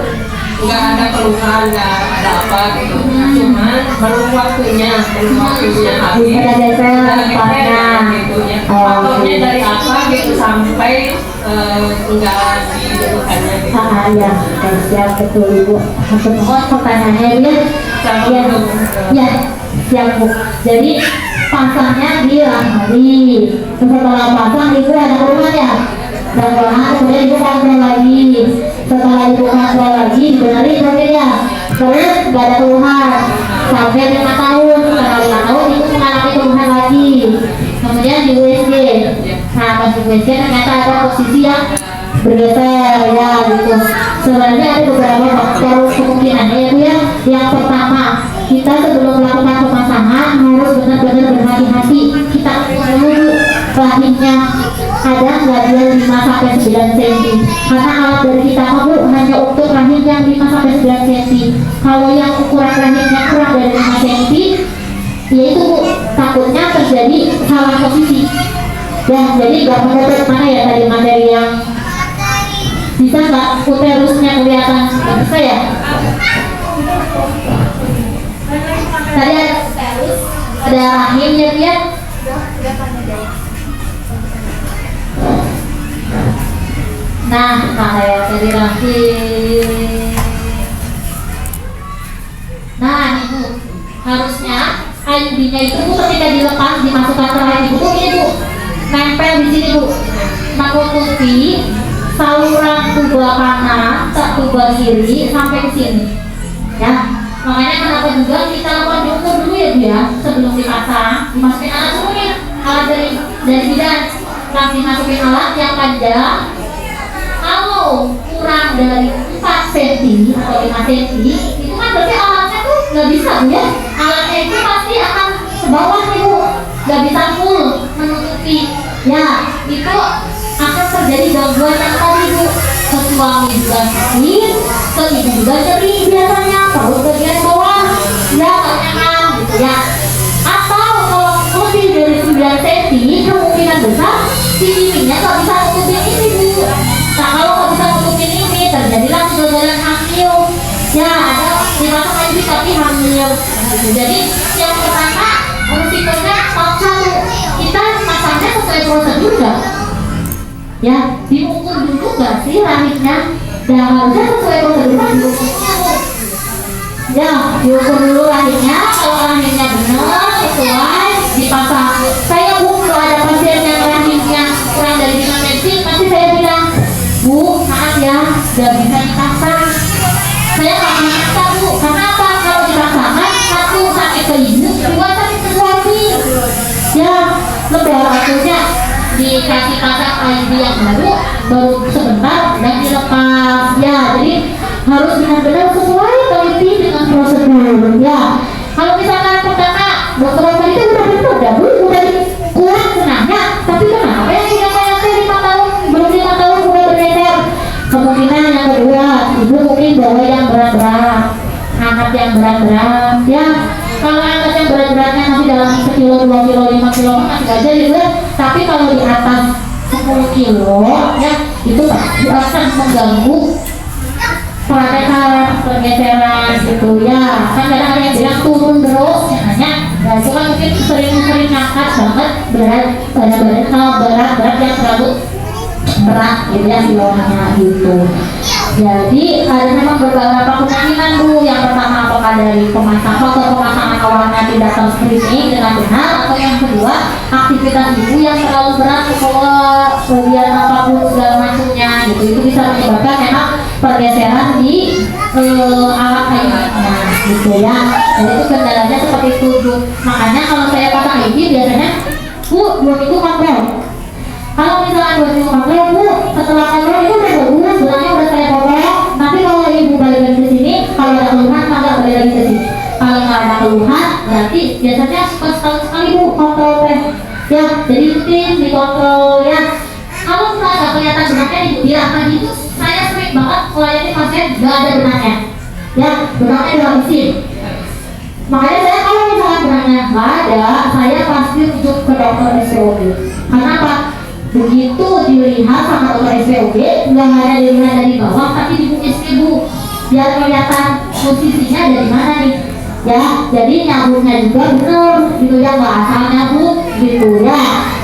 nggak ada keluhan, nggak ada apa gitu. Cuman belum waktunya habis. Ada geser tempatnya. Gitu ya. Oh, Faktornya iya. dari apa gitu sampai nggak didudukannya gitu. Ya, siap betul Ibu. Mohon pertanyaannya Ibu ya. Ya, siap Bu. Jadi pasangnya di Rahmadi. Setelah pasang Ibu ada keluhan ya. Dan kemudian Ibu kontrol lagi. Setelah Ibu kontrol lagi, benerin ya. terus nggak ada keluhan sampai 5 tahun, setelah 5 tahun ibu mengalami keluhan lagi, kemudian di USG. Nah pas di USG ternyata ada posisi yang bergeser ya gitu. Sebenarnya ada beberapa faktor kemungkinannya ya Bu ya. Yang pertama, kita sebelum melakukan pemasangan harus benar-benar berhati-hati. Kita ukur dulu rahimnya ada nggak dia 5-9 cm, karena alat dari kita Bu hanya untuk rahim yang 5-9 cm. Kalau yang ukuran rahimnya kurang dari 5 cm, yaitu Bu, takutnya terjadi salah posisi ya. Jadi nggak menurut mana ya tadi materi yang bisa nggak uterusnya kelihatan? Nggak bisa ya. Tadi ada uterus, ada rahimnya dia. Nah, kayak tadi rahim. Nah, ini Bu, harusnya IUD-nya itu Bu ketika dilepas dimasukkan ke rahim Ibu, ini Bu, nempel di sini Bu, menutupi saluran tuba kanan, tuba kiri sampai ke sini. Ya, makanya kenapa juga kita lakukan diukur dulu ya Bu ya, sebelum dipasang, dimasukin alat dulu nih, alat dari bidan, langsung masukin alat yang panjang. Kalau kurang dari 4 cm atau 5 cm, itu kan berarti alatnya tuh nggak bisa Bu ya. Alatnya itu pasti akan ke bawah nih Bu, nggak bisa full menutupi. Ya, itu akan terjadi gangguan yang tadi Bu, ke suami juga sakit, ke ibu juga nyeri biasanya, perut bagian bawah, ya nggak nyaman gitu ya. Atau kalau lebih dari 9 cm, kemungkinan besar si ininya nggak bisa nutupin ini Bu. Nah kalau nggak bisa nutupin ini, terjadilah kegagalan hamil. Ya ada dipasang lagi tapi hamil. Gitu. Jadi yang pertama risikonya satu, kita pasangnya sesuai prosedur nggak? Ya diukur dulu nggak sih rahimnya? Dan harusnya sesuai prosedur diukurnya. Ya diukur dulu rahimnya, kalau rahimnya benar sesuai dipasang. Saya Bu kalau ada pasien yang rahimnya kurang dari 5 cm, pasti saya bilang, Bu maaf ya, nggak bisa dipasang. Saya nggak maksa Bu, karena apa? Kalau dipasangkan satu sakit ke ibu, dua sakit ke suami. Ya lebih waktunya dikasih pasang IUD yang baru sebentar dan dilepas. Ya jadi harus benar-benar sesuai teliti dengan prosedur. Ya kalau misalkan pertama dokter itu udah kuat senangnya, tapi kenapa yang kayak 5 tahun belum 5 tahun udah bergeser? Kemungkinan yang kedua, ibu mungkin bawa yang berat-berat, angkat yang berat-berat. Ya kalau angkat yang berat-beratnya masih dalam 1 kilo, 2 kilo, 5 kilo masih aja gitu ya. Tapi kalau di atas 10 kilo ya itu pasti akan mengganggu pelatihan, pergeseran gitu ya. Kan kadang ada yang bilang turun terus ya hanya ya itu kan mungkin sering ngangkat banget berat yang terlalu berat gitu ya kilonya gitu. Jadi ada memang beberapa kemungkinan Bu. Yang pertama apakah dari pemasangan awalnya tidak screening dengan benar, atau yang kedua aktivitas ibu yang terlalu berat keluar bagian apapun segala macamnya gitu, itu bisa menyebabkan memang pergeseran di alat IUD-nya gitu ya. Jadi itu kendalanya seperti itu Bu. Makanya kalau saya pasang IUD biasanya Bu 2 minggu kontrol. Kalau misalnya 2 minggu kontrol Bu, setelah kontrol itu udah bagus, bilangnya udah saya potong. Tapi kalau ibu balik lagi ke sini, kalau ada keluhan maka balik lagi ke sini. Kalau nggak ada keluhan, berarti biasanya setahun sekali Bu kontrol teh. Ya, jadi rutin dikontrol ya. Kalau misalnya nggak kelihatan benaknya ibu bilang tadi itu saya sering banget melayani pasien nggak ada benaknya. Ya, benaknya dihabisin. Makanya saya kalau misalnya benaknya nggak ada, saya pasti rujuk ke dokter SPOG. Karena apa? Begitu dilihat sama dokter SPOG, nggak hanya dilihat dari bawah, tapi dibungkus ibu biar kelihatan posisinya dari mana nih. Ya, jadi nyambungnya juga benar gitu ya, nggak asal nyambung gitu ya.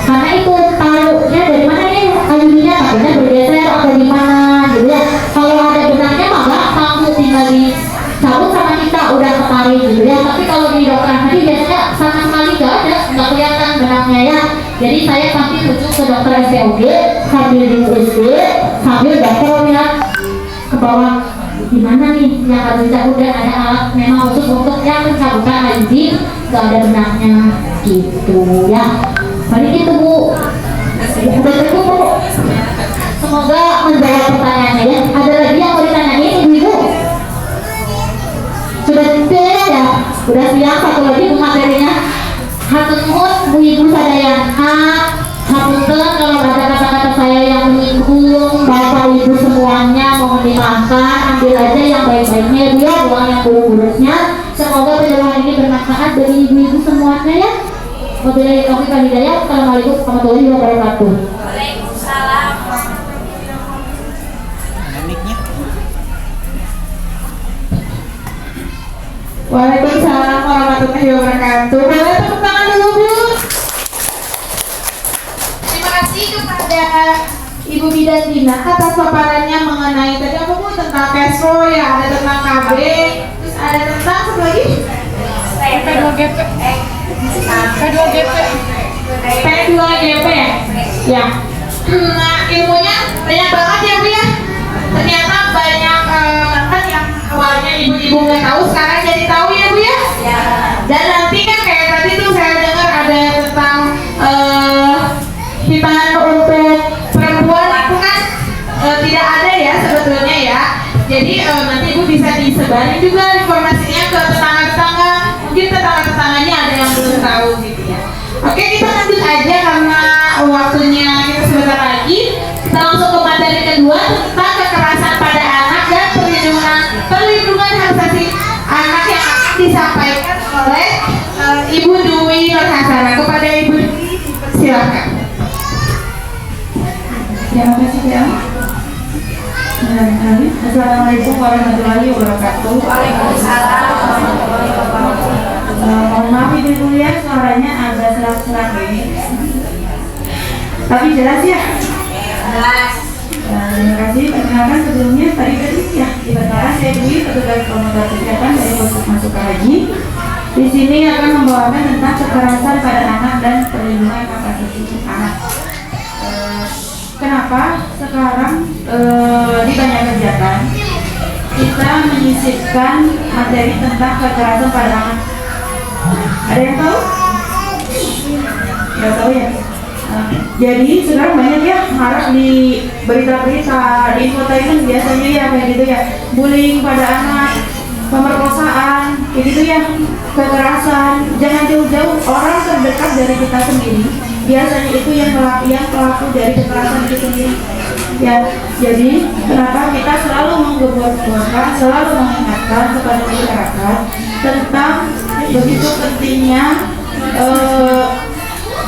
Karena itu taruhnya dari mana nih IUD-nya, takutnya bergeser atau gimana gitu ya. Kalau ada benarnya mah gampang tuh, tinggal dicabut sama kita udah ketarik gitu ya. Tapi kalau di dokter tadi biasanya sama sekali nggak kelihatan benarnya ya. Jadi saya pasti rujuk ke dokter SPOG sambil di USG sambil dokter lihat ke bawah gimana nih yang harus dicabut dan ada alat memang khusus untuk yang pencabutan IUD, nggak ada benangnya gitu ya. Paling itu Bu. Udah cukup Bu. Semoga menjawab pertanyaannya ya. Ada lagi yang mau ditanyain Ibu-ibu? Sudah siap ya? Udah siap satu lagi Bu materinya. Hatur nuhun Bu Ibu sadayana. Hapunten kalau ada kata-kata saya yang menyinggung Bapak Ibu semuanya, mohon dimaafkan. Ambil aja yang baik-baiknya ya Bu ya, buang yang buruk-buruknya. Semoga penjelasan ini bermanfaat bagi ibu-ibu semuanya ya. Wabillahi taufiq wal hidayah. Assalamualaikum warahmatullahi wabarakatuh. Waalaikumsalam. Waalaikumsalam warahmatullahi wabarakatuh. Boleh tepuk tangan dulu Bu. Terima kasih kepada Ibu Bidan Dina atas paparannya mengenai tadi apa Bu, tentang cash flow ya, ada tentang KB, terus ada tentang satu lagi P2GP ya. Ya. Nah, ilmunya banyak banget ya Bu ya. Ternyata banyak banget yang awalnya ibu-ibu nggak tahu, sekarang jadi tahu ya Bu ya. Dan nanti kan kayak tadi tuh saya dengar ada tentang hitungan untuk perempuan itu kan tidak ada ya sebetulnya ya. Jadi nanti Ibu bisa disebarin juga informasinya ke tetangga-tetangga. Mungkin tetangga-tetangganya ada yang belum tahu gitu ya. Oke, kita lanjut aja karena waktunya kita sebentar lagi. Kita langsung ke materi kedua tentang kekerasan pada anak dan perlindungan hak asasi anak yang akan disampaikan oleh Ibu Dwi Nurhasana. Kepada Ibu Dwi, silakan. Terima kasih ya. Assalamualaikum warahmatullahi wabarakatuh. Waalaikumsalam warahmatullahi wabarakatuh. Mohon maaf Ibu ya, suaranya agak serak-serak ini. Tapi jelas ya. Jelas. Terima kasih. Perkenalkan sebelumnya tadi ya, diperkenalkan saya Dwi, petugas promotor kesehatan dari Pusat Masuk Haji. Di sini akan membawakan tentang kekerasan pada anak dan perlindungan hak asasi anak. Kenapa sekarang di banyak kegiatan kita menyisipkan materi tentang kekerasan pada anak? Ada yang tahu? Nggak tahu ya? Jadi sekarang banyak ya harap di berita-berita, di infotainment biasanya ya kayak gitu ya, bullying pada anak, pemerkosaan, kayak gitu ya, kekerasan. Jangan jauh-jauh, orang terdekat dari kita sendiri biasanya itu yang pelaku dari kekerasan itu sendiri ya. Jadi kenapa kita selalu menggebor-geborkan, selalu mengingatkan kepada masyarakat tentang begitu pentingnya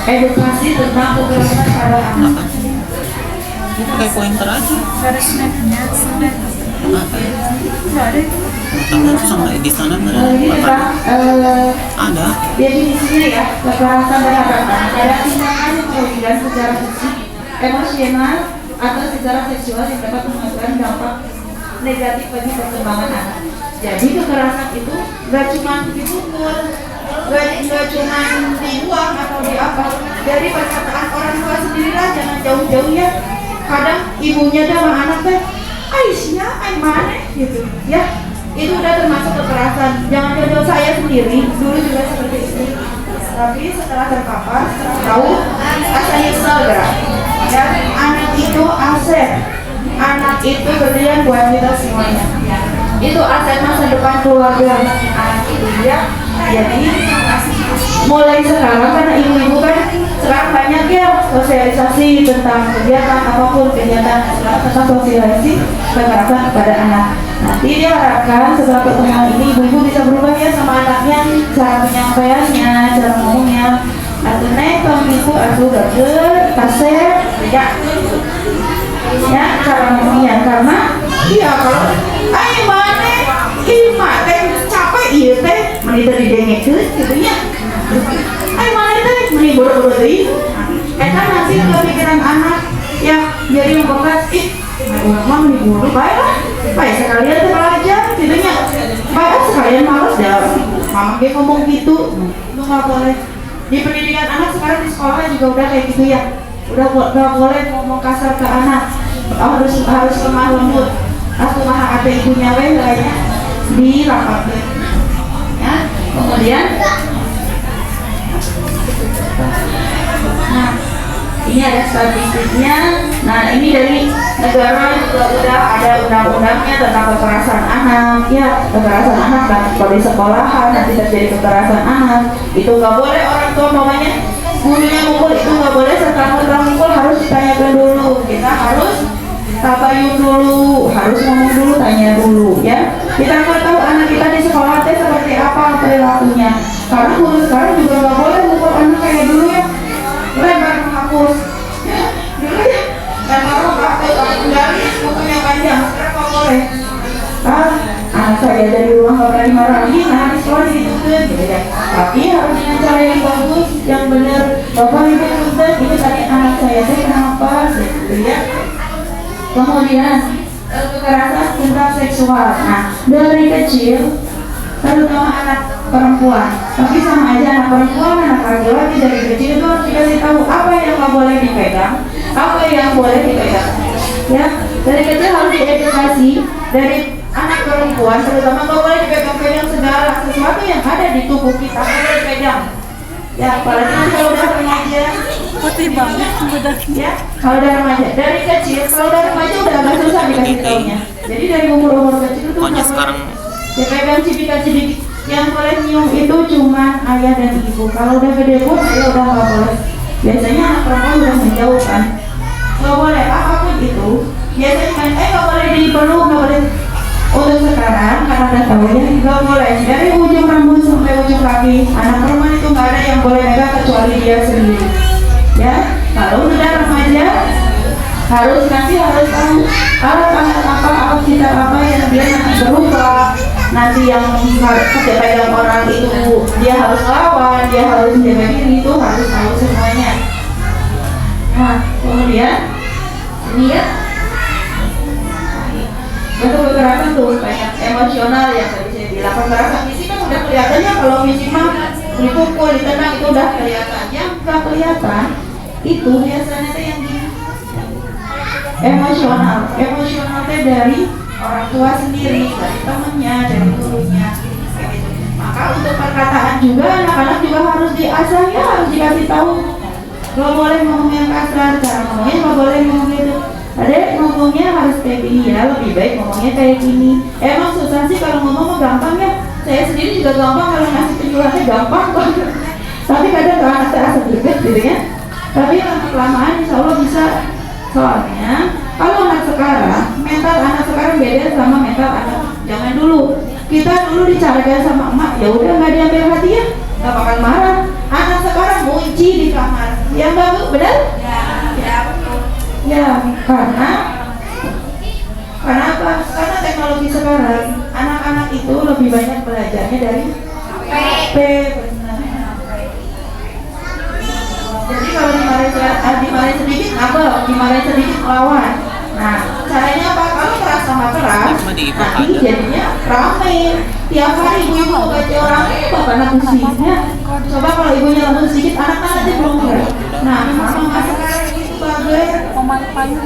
edukasi tentang kekerasan pada anak. Pakai pointer aja. Ada snapnya, snap. Nggak ada itu. Tapi sama di sana Ini ada. tentang Ada. definisinya ya, kekerasan terhadap anak ada tindakan yang merugikan secara fisik, emosional, atau secara seksual yang dapat menghasilkan dampak negatif bagi perkembangan anak. Jadi kekerasan itu gak cuma dipukul, gak cuma dibuang atau di apa. Dari perkataan orang tua sendirilah, jangan jauh-jauh ya. Kadang ibunya sama anak teh, Aisyah, mana gitu ya. Itu udah termasuk kekerasan. Jangan jauh-jauh, saya sendiri dulu juga seperti itu. Tapi setelah terpapar, tahu asa nyesel gerak. Ya, anak itu aset. Anak itu berlian buat kita semuanya. Itu aset masa depan keluarga. Anak itu ya. Jadi mulai sekarang karena ibu-ibu kan sekarang banyak ya sosialisasi tentang kegiatan apapun kegiatan tentang sosialisasi kekerasan kepada anak. Nanti diharapkan setelah pertemuan ini ibu-ibu bisa berubah ya sama anaknya, cara penyampaiannya, cara ngomongnya. Atau naik kalau ibu aku burger, kaset, ya cara ngomongnya karena iya kalau ayo mana ima teh capek iya teh menita didengekeun gitu nya. Ayo mana teh meni bodoh-bodoh deui. Eta nanti kepikiran anak ya jadi membekas mah meni bodoh baiklah. Baik sekalian teh belajar gitu nya. Baik sekalian malas dah. Mama ge ngomong gitu. Lu enggak boleh. Di pendidikan anak sekarang di sekolah juga udah kayak gitu ya. Udah nggak boleh ngomong kasar ke anak, harus lemah lembut. aku mah ate ibunya weh kayaknya dirapatkan ya. Kemudian nah ini ada statistiknya. Nah ini dari negara juga udah ada undang-undangnya tentang kekerasan anak ya. Kekerasan anak dan kalau di sekolahan nanti terjadi kekerasan anak itu nggak boleh orang tua mamanya gurunya mukul, itu nggak boleh serta-merta mukul, harus ditanyakan dulu. Kita harus tabayun dulu, harus ngomong dulu, tanya dulu ya. Kita nggak tahu anak kita di sekolah teh seperti apa perilakunya, karena guru sekarang juga nggak boleh mukul anak kayak dulu ya. Lebar menghapus ya, dulu ya lebar menghapus dari bukunya panjang, sekarang nggak boleh. Anak saya dari rumah nggak berani marahin, nah di sekolah dituntut gitu ya. Tapi harus dengan cara yang bagus, yang benar. Bapak ibu tuntut, ini tadi anak saya teh kenapa gitu ya. Kemudian kekerasan tentang seksual. Nah dari kecil, terutama anak perempuan, tapi sama aja anak perempuan, anak laki-laki dari kecil itu harus dikasih tahu apa yang nggak boleh dipegang, apa yang boleh dipegang. Ya, dari kecil harus diedukasi. Dari anak perempuan terutama nggak boleh dipegang-pegang segala sesuatu yang ada di tubuh kita, nggak boleh dipegang. Ya, apalagi kalau udah remaja. Putih banget udah. Ya, kalau udah remaja, dari kecil, kalau udah remaja udah agak susah dikasih taunya. Jadi dari umur kecil itu Pokoknya sekarang ya pegang cipika-cipiki. Yang boleh nyium itu cuma ayah dan ibu. Kalau udah gede pun ya udah nggak boleh. Biasanya anak perempuan udah menjauh kan, nggak boleh apapun itu. Biasanya kan nggak boleh dipeluk, nggak boleh. Untuk sekarang karena udah tahu ya nggak boleh. Dari ujung rambut sampai ujung kaki anak perempuan itu nggak ada yang boleh megang kecuali dia sendiri. Ya, kalau udah remaja harus tahu alat apa kita apa yang dia nanti berubah, nanti yang pegang orang itu dia harus lawan, dia harus menjaga diri, itu harus tahu semuanya. Nah kemudian ini ya bentuk kekerasan tuh banyak emosional yang tadi saya bilang. Kekerasan fisik kan udah kelihatannya, kalau fisik mah dipukul, ditendang itu udah kelihatan. Yang nggak kelihatan itu biasanya tuh yang gini emosional teh dari orang tua sendiri, dari temennya, dari gurunya gitu. Maka untuk perkataan juga anak-anak juga harus diasah ya, harus dikasih tahu. Gak boleh ngomong yang kasar, cara ngomongnya gak boleh ngomong gitu. Adek ngomongnya harus kayak gini ya, lebih baik ngomongnya kayak gini. Emang susah sih kalau ngomong mah gampang ya. Saya sendiri juga gampang kalau ngasih penjelasannya gampang kok. Tapi kadang anak terasa greget gitu ya. Tapi lama-kelamaan insya Allah bisa. Soalnya kalau anak sekarang, mental anak sekarang beda sama mental anak zaman dulu. Kita dulu dicarakan sama emak, ya udah nggak diambil hati ya, nggak bakal marah. Anak sekarang kunci di kamar, ya nggak bu, benar? Ya, karena apa? Karena teknologi sekarang, anak-anak itu lebih banyak belajarnya dari HP. Jadi kalau dimarahin sedikit ngabel, dimarahin sedikit lawan. Nah, caranya apa? Kalau keras sama keras, nanti jadinya rame. Tiap hari ibu baca orang, bapaknya pusingnya. Coba kalau ibunya lembut sedikit, anak-anak nanti belum mulai. Nah, mama sekarang itu bagus.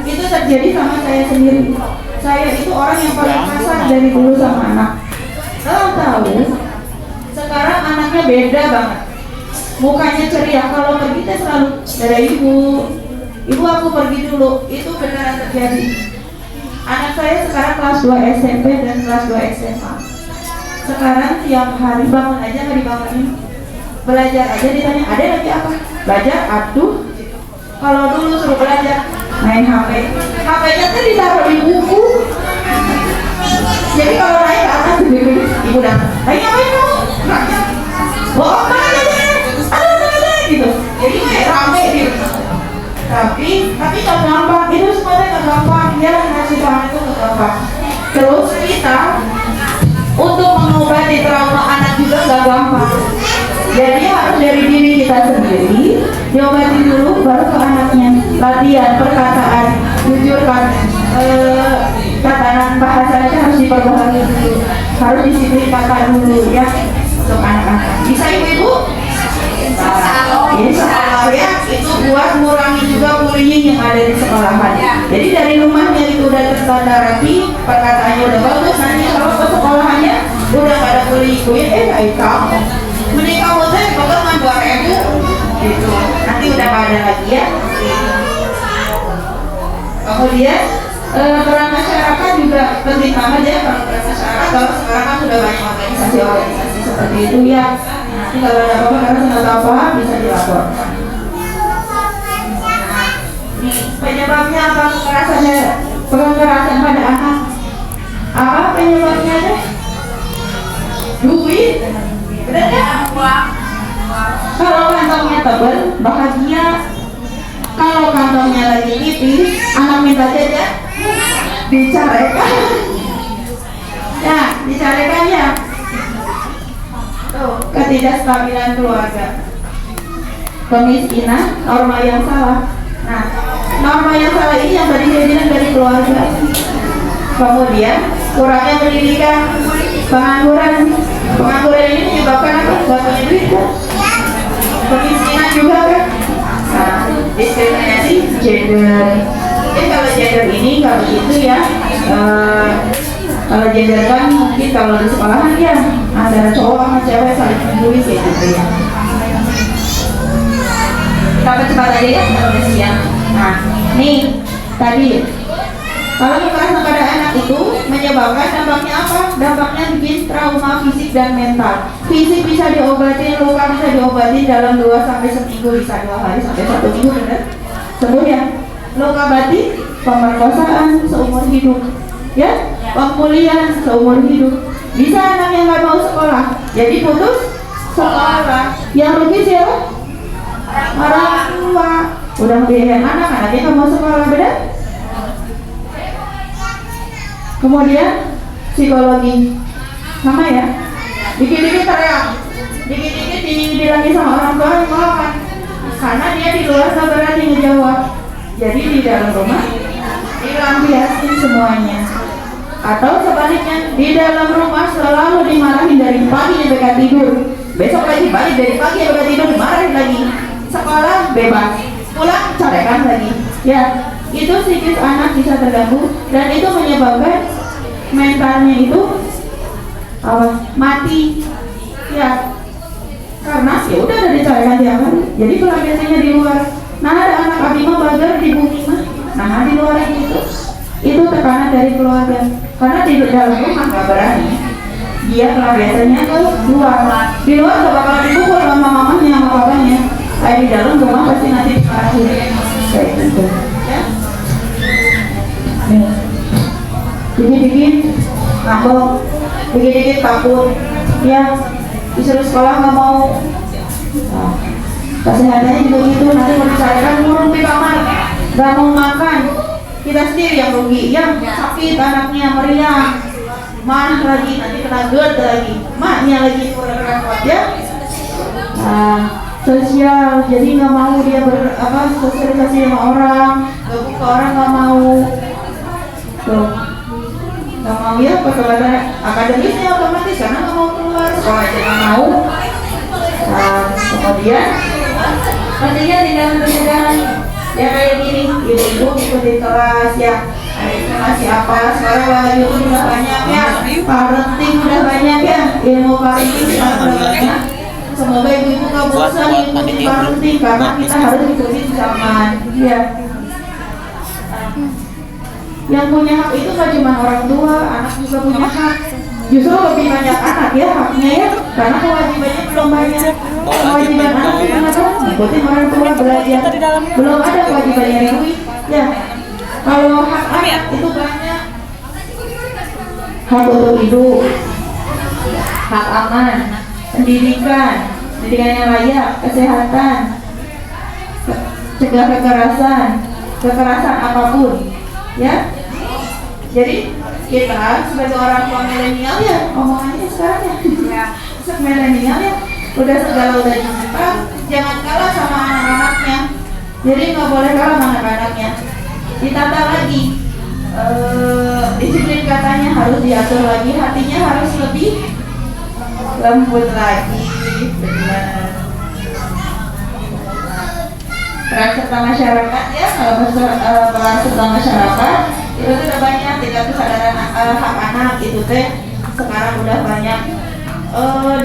Itu terjadi sama saya sendiri. Saya itu orang yang paling kasar dari dulu sama anak. Kalau tahu, sekarang anaknya beda banget. Mukanya ceria, kalau pergi teh selalu ada ibu aku pergi dulu, itu beneran terjadi. Anak saya sekarang kelas 2 SMP dan kelas 2 SMA. Sekarang tiap hari bangun aja nggak dibangunin, belajar aja ditanya, ada lagi apa? Belajar, aduh. Kalau dulu suruh belajar, main HP, HP-nya tuh ditaruh di buku. Jadi kalau naik ke atas, ibu datang, lagi ngapain kamu? Bohong banget gitu. Jadi rame gitu. Tapi nggak gampang. Itu semuanya nggak gampang. Ya ngasih Tuhan itu nggak gampang. Terus kita untuk mengobati trauma anak juga nggak gampang. Jadi harus dari diri kita sendiri diobati dulu, baru ke anaknya. Latihan perkataan, jujur kan, tatanan bahasanya harus diperbaharui dulu. Harus disiplin kata dulu ya untuk anak-anak. Bisa ibu-ibu? Insya Allah ya, itu buat ngurangi juga bullying yang ada di sekolahan. Jadi dari rumahnya itu udah tertanda rapi, perkataannya udah bagus, nanti kalau ke sekolahannya udah gak ada bullying, kayak kamu. Mending kamu teh pegangan 2.000 gitu. Nanti udah gak ada lagi ya. Kemudian peran masyarakat juga penting banget ya, peran masyarakat. Kalau sekarang kan sudah banyak organisasi seperti itu ya. Nanti kalau ada apa-apa karena nggak paham bisa dilaporkan. Nih, penyebabnya apa kekerasan pada anak? Apa penyebabnya deh? Duit, benar ya? Kalau kantongnya tebal, bahagia. Kalau kantongnya lagi tipis, anak minta jajan, dicarekan. Ya, dicarekan ya. Tuh, ketidakstabilan keluarga, kemiskinan, norma yang salah. Nah, norma yang salah ini yang tadi saya bilang dari keluarga. Kemudian kurangnya pendidikan, pengangguran ini menyebabkan apa? Gak punya duit kan? Kemiskinan juga kan? Nah, diskriminasi gender. Jadi kalau gender ini kalau itu ya, kalau gender kan mungkin kalau di sekolahan ya antara cowok sama cewek saling membuli kayak gitu ya. Kita cepat aja ya, udah siang. Nah, nih tadi kalau kekerasan pada anak itu menyebabkan dampaknya apa? Dampaknya bikin trauma fisik dan mental. Fisik bisa diobatin, luka bisa diobatin dalam 2 sampai seminggu, bisa 2 hari sampai 1 minggu, benar? Sembuh ya. Luka batin, pemerkosaan seumur hidup, ya, pemulihan seumur hidup. Bisa anak yang nggak mau sekolah, jadi putus sekolah. Yang rugi siapa? Orang tua. Udah membiayain anak, anaknya nggak mau sekolah, benar? Kemudian psikologi sama ya, dikit-dikit teriak, dikit-dikit dibilangin sama orang tua ngelawan, karena dia di luar nggak berani ngejawab. Jadi di dalam rumah dilampiasin semuanya, atau sebaliknya di dalam rumah selalu dimarahin dari pagi sampai tidur, besok lagi balik dari pagi sampai tidur dimarahin lagi, sekolah bebas, pulang carekan lagi, ya. Itu psikis anak bisa terganggu dan itu menyebabkan mentalnya itu mati ya, karena ya udah ada dicarekan tiap hari. Jadi kalau biasanya di luar, nah ada anak abimah bagar di bumi mah, nah di luar itu tekanan dari keluarga, karena di dalam rumah nggak berani, dia kalau biasanya ke luar, di luar gak bakal dipukul sama mamanya sama papanya, kayak di dalam rumah pasti nanti dimarahin kayak gitu ya. Dikit-dikit ngambek, dikit-dikit takut, ya disuruh sekolah nggak mau. Nah, kesehatannya juga gitu, nanti mau dicairkan ngurung di kamar, nggak mau makan, kita sendiri yang rugi, yang sakit anaknya meriang, marah lagi, nanti kena GERD lagi, maknya lagi kurang kuat ya. Nah, sosial, jadi nggak mau dia sosialisasi sama orang, gabung ke orang nggak mau. Tuh, nggak mau ya perkembangan akademisnya otomatis karena nggak mau keluar sekolah aja nggak mau. Nah, kemudian pentingnya di dalam pencegahan ya kayak gini, ibu-ibu ikutin kelas ya, masih apa sekarang lagi udah banyak ya, parenting udah banyak ya, ilmu parenting udah banyak. Semoga ibu-ibu nggak bosan ikutin parenting karena kita harus ikutin zaman ya. Yang punya hak itu gak cuma orang tua, anak juga punya hak. Justru lebih banyak anak ya haknya ya, karena kewajibannya belum banyak. Kewajiban anak itu apa? Ikutin orang tua, belajar. Belum ada kewajiban yang duit ya. Kalau hak anak itu banyak. Hak untuk hidup, hak aman, pendidikan yang layak, kesehatan, cegah kekerasan apapun. Ya, jadi kita sebagai orang tua milenial ya, omongannya sekarang ya, milenial ya, udah segala udah dicepat, jangan kalah sama anak-anaknya. Jadi nggak boleh kalah sama anak-anaknya. Ditata lagi, disiplin katanya harus diatur lagi, hatinya harus lebih lembut lagi, benar. peran serta masyarakat ya. Kalau peran serta masyarakat itu udah banyak tingkat kesadaran hak anak itu teh sekarang udah banyak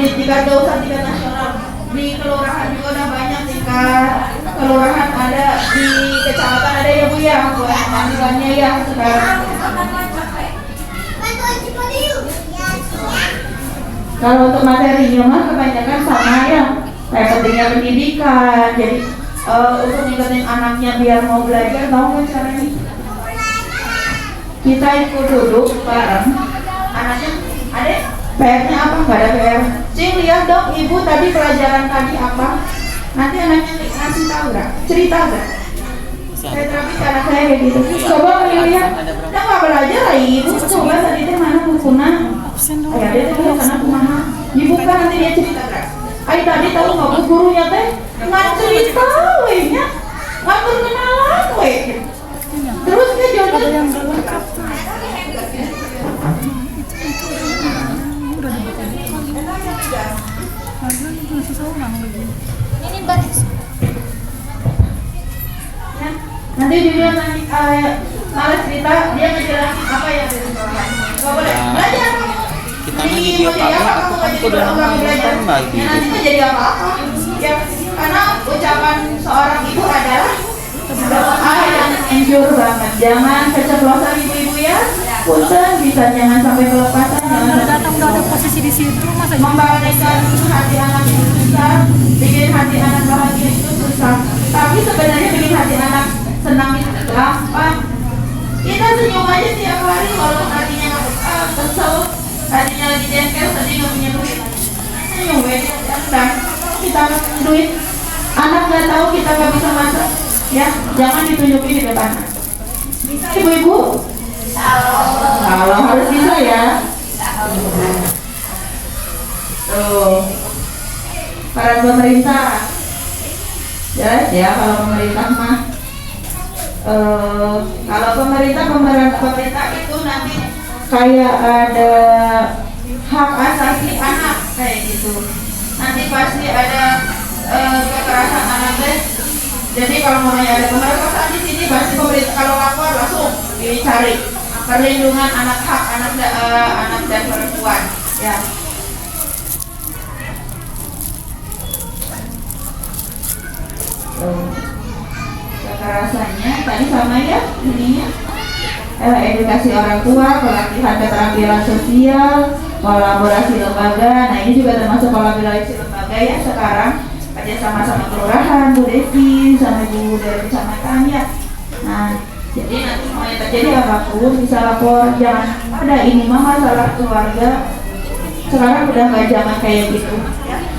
di tingkat gak usah tingkat nasional, di kelurahan juga udah banyak, tingkat kelurahan ada, di kecamatan ada ya Bu ya, buat mandilannya ya sekarang. Kalau untuk materinya mah kebanyakan sama ya, kayak pentingnya pendidikan. Jadi untuk ngikutin anaknya biar mau belajar, tahu nggak caranya? Kita ikut duduk bareng, anaknya, adek, PR-nya apa? Nggak ada PR. Cing, lihat dong ibu tadi pelajaran tadi apa? Nanti anaknya ngasih tahu nggak? Cerita nggak? Saya terapi ke anak saya kayak gitu. Coba lihat, udah nggak belajar lah ibu. Coba tadi teh mana bukunya? Ayah dia tuh sana kumaha. Dibuka nanti dia cerita nggak? Ayah tadi tahu nggak bu gurunya teh nggak cerita, wehnya nggak berkenalan, weh. Terus dia jodoh. Ini bagus. Ya, nanti juga nanti malah cerita dia ngejelasin apa yang dari sekolah. Nggak boleh belajar. Kita mah jadi apa-apa, aku kan udah lama belajar lagi. Ya, nanti tuh jadi apa-apa. Ya, karena ucapan seorang ibu adalah doa yang anjur banget. Jangan keceplosan ibu-ibu ya. Punten bisa jangan sampai kelepasan. Jangan Datang udah ada posisi di situ, masa membahagiakan hati anak itu susah, bikin hati anak bahagia itu susah. Tapi sebenarnya bikin hati anak senang itu gampang. Kita senyum aja tiap hari, walaupun hatinya nggak kesel, hatinya lagi jengkel, tadi nggak punya duit. Senyum aja, dan kita nggak punya duit. Anak nggak tahu kita nggak bisa masak, ya jangan ditunjukin di depan. Bisa ibu-ibu? Kalau harus bisa ya. Tuh, peran pemerintah, jelas ya kalau pemerintah mah. Kalau pemerintah itu nanti kayak ada hak asasi anak kayak gitu. Nanti pasti ada kekerasan anak deh. Jadi kalau mau ada pemerkosaan di sini pasti pemerintah kalau lapor langsung dicari perlindungan anak, hak anak dan perempuan ya. Kekerasannya tadi sama ya ininya edukasi orang tua, pelatihan keterampilan sosial, kolaborasi lembaga. Nah ini juga termasuk kolaborasi lembaga ya sekarang kerja sama kelurahan, Bu Desi sama Bu dari kecamatan ya. Nah jadi nanti mau yang terjadi apapun bisa lapor, jangan ada ini mah masalah keluarga. Sekarang udah nggak zaman kayak gitu.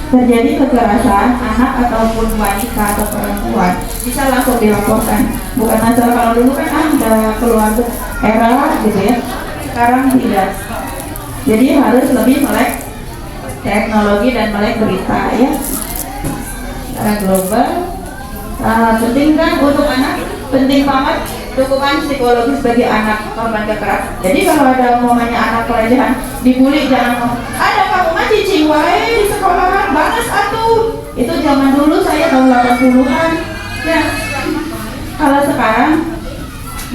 Terjadi kekerasan anak ataupun wanita atau perempuan bisa langsung dilaporkan. Bukan masalah kalau dulu kan ada keluarga era gitu ya. Sekarang tidak. Jadi harus lebih melek teknologi dan melek berita ya. Secara global penting kan untuk anak, penting banget dukungan psikologis bagi anak korban kekerasan. Jadi kalau ada momennya anak pelecehan dibully, jangan ngomong ada kamu mah cicing wae di sekolahan bagus atuh. Itu zaman dulu saya tahun 80-an ya. Kalau sekarang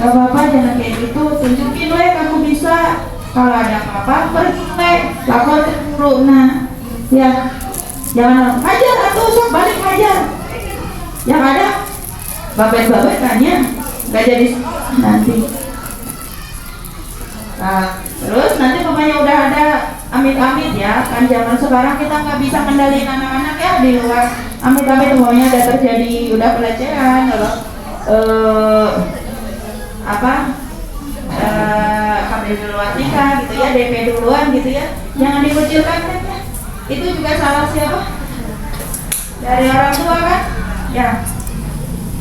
gak apa-apa, jangan kayak gitu, tunjukin we kamu bisa. Kalau ada apa-apa pergi we lapor ke guru. Nah ya jangan hajar atau sok balik hajar. Yang ada babet-babet tanya nggak jadi nanti. Nah, terus nanti pokoknya udah ada amit-amit ya, kan zaman sekarang kita nggak bisa kendaliin anak-anak ya di luar. Amit-amit pokoknya ada terjadi udah pelecehan loh, hamil di luar nikah gitu ya, DP duluan gitu ya, jangan dikucilkan kan ya. Itu juga salah siapa? Dari orang tua kan ya.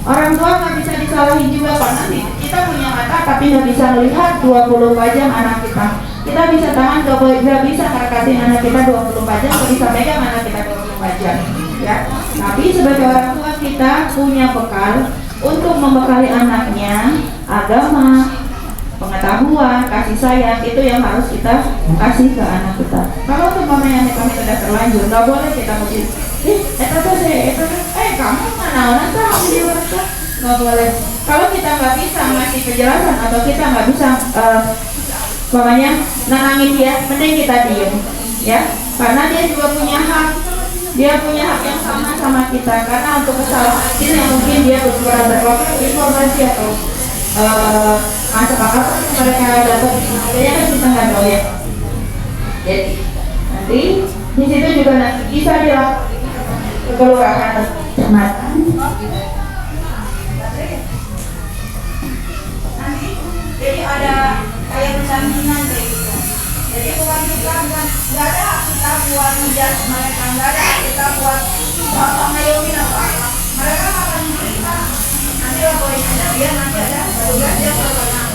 Orang tua nggak bisa disalahin juga karena kita punya mata tapi nggak bisa melihat 24 jam anak kita. Kita bisa tangan nggak bisa ngerekatin anak kita 24 jam, nggak bisa megang anak kita 24 jam. Ya, tapi sebagai orang tua kita punya bekal untuk membekali anaknya agama, pengetahuan, kasih sayang, itu yang harus kita kasih ke anak kita. Kalau umpamanya kami sudah terlanjur, nggak boleh kita mungkin, kamu mana orang tahu di luar tuh nggak boleh. Kalau kita nggak bisa ngasih penjelasan atau kita nggak bisa pokoknya nenangin dia, mending kita diem ya, karena dia juga punya hak. Dia punya hak yang sama kita, karena untuk kesalahan kecil yang mungkin dia berkurang berlaku informasi atau masa apa mereka dapat, kayaknya kan kita nggak tahu ya. Jadi nanti di situ juga nanti bisa dilakukan kelurahan kecamatan. Jadi ada kayak pendampingan kayak gitu. Jadi bukan kita nggak ada kita buat menjat mereka, nggak ada kita buat ngayomin apa. Mereka akan cerita nanti laporin aja dia, nanti ada tugas dia berwenang.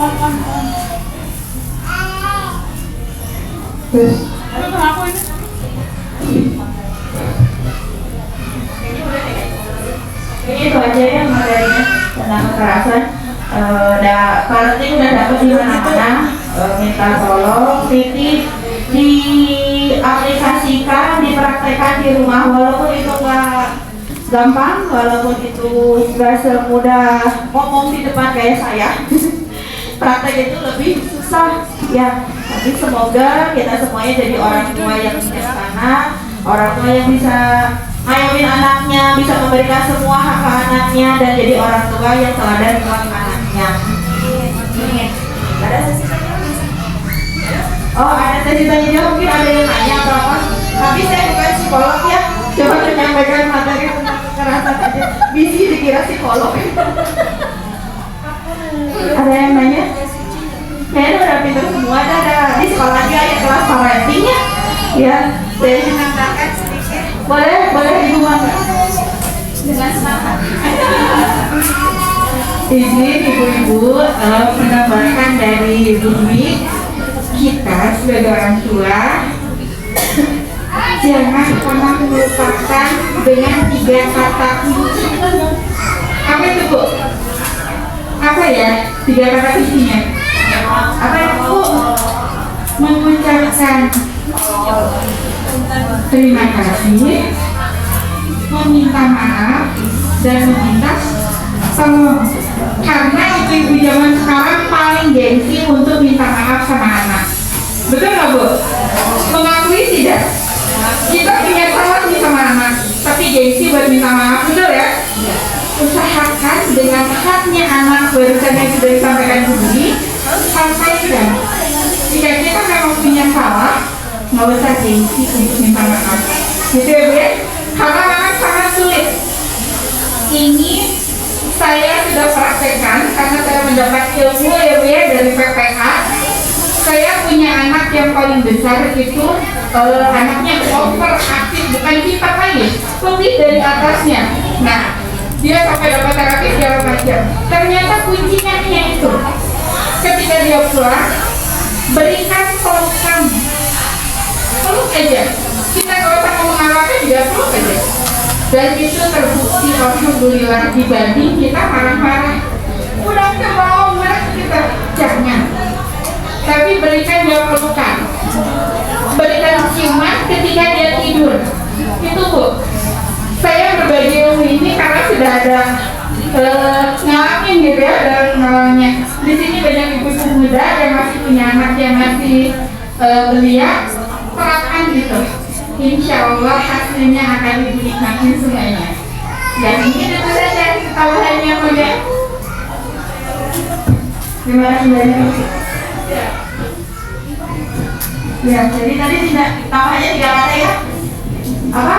On. Terus ini itu aja ya materinya tentang kekerasan. Parenting udah dapet di mana-mana, minta tolong titip diaplikasikan, dipraktekkan di rumah, walaupun itu nggak gampang, walaupun itu nggak semudah ngomong di depan kayak saya. Praktek itu lebih susah ya, tapi semoga kita semuanya jadi orang tua yang bijaksana, orang tua yang bisa ngayomin anaknya, bisa memberikan semua hak ke anaknya, dan jadi orang tua yang teladan buat anaknya. Ada sesi tanya? Oh, ada sesi tanya, mungkin ada yang nanya atau apa? Tapi saya bukan psikolog ya, coba menyampaikan materi tentang kekerasan aja. Bisi dikira psikolog. Ada yang nanya? Kayaknya udah pintar semua, ada di sekolah dia ya kelas parenting ya. Ya, saya menambahkan sedikit. Boleh ibu nggak? Dengan semangat. Izin ibu-ibu menambahkan dari Ibu Dwi, kita sebagai orang tua jangan pernah melupakan dengan 3 kata kunci. Apa itu Bu? Apa ya 3 kata kuncinya? Apa itu Bu? Mengucapkan terima kasih, meminta maaf, dan meminta tolong. Karena ibu zaman sekarang paling gengsi untuk minta maaf sama anak. Betul nggak Bu? Mengakui tidak? Kita punya salah nih sama anak, tapi gengsi buat minta maaf, betul ya? Usahakan dengan haknya anak, barusan yang sudah disampaikan begini, sampaikan. Jika kita memang punya salah, nggak usah gengsi untuk minta maaf, gitu ya Bu ya? Karena memang sangat sulit. Ini saya sudah praktekkan karena saya mendapat ilmu ya Bu ya dari PPK. Saya punya anak yang paling besar itu anaknya overaktif, bukan hiper lagi, lebih dari atasnya. Nah, dia sampai dapat terapi segala macam. Ternyata kuncinya hanya itu. Ketika dia pulang, berikan pelukan, peluk aja. Kita nggak usah ngomong apa-apa, juga peluk aja. Dan itu terbukti alhamdulillah, dibanding kita marah-marah. Udah kita mau marah kita, jangan. Tapi berikan dia pelukan, berikan ciuman ketika dia tidur. Itu Bu, saya berbagi ilmu ini karena sudah ada ngalamin gitu ya, dan ngalaminnya. Di sini banyak ibu-ibu muda yang masih punya anak yang masih belia, terapkan gitu. Insya Allah hasilnya akan dinikmati semuanya. Dan ini tentu saja ketawahannya muda. Terima kasih banyak. Ya, jadi tadi tidak tawahannya 3 kata ya. Apa?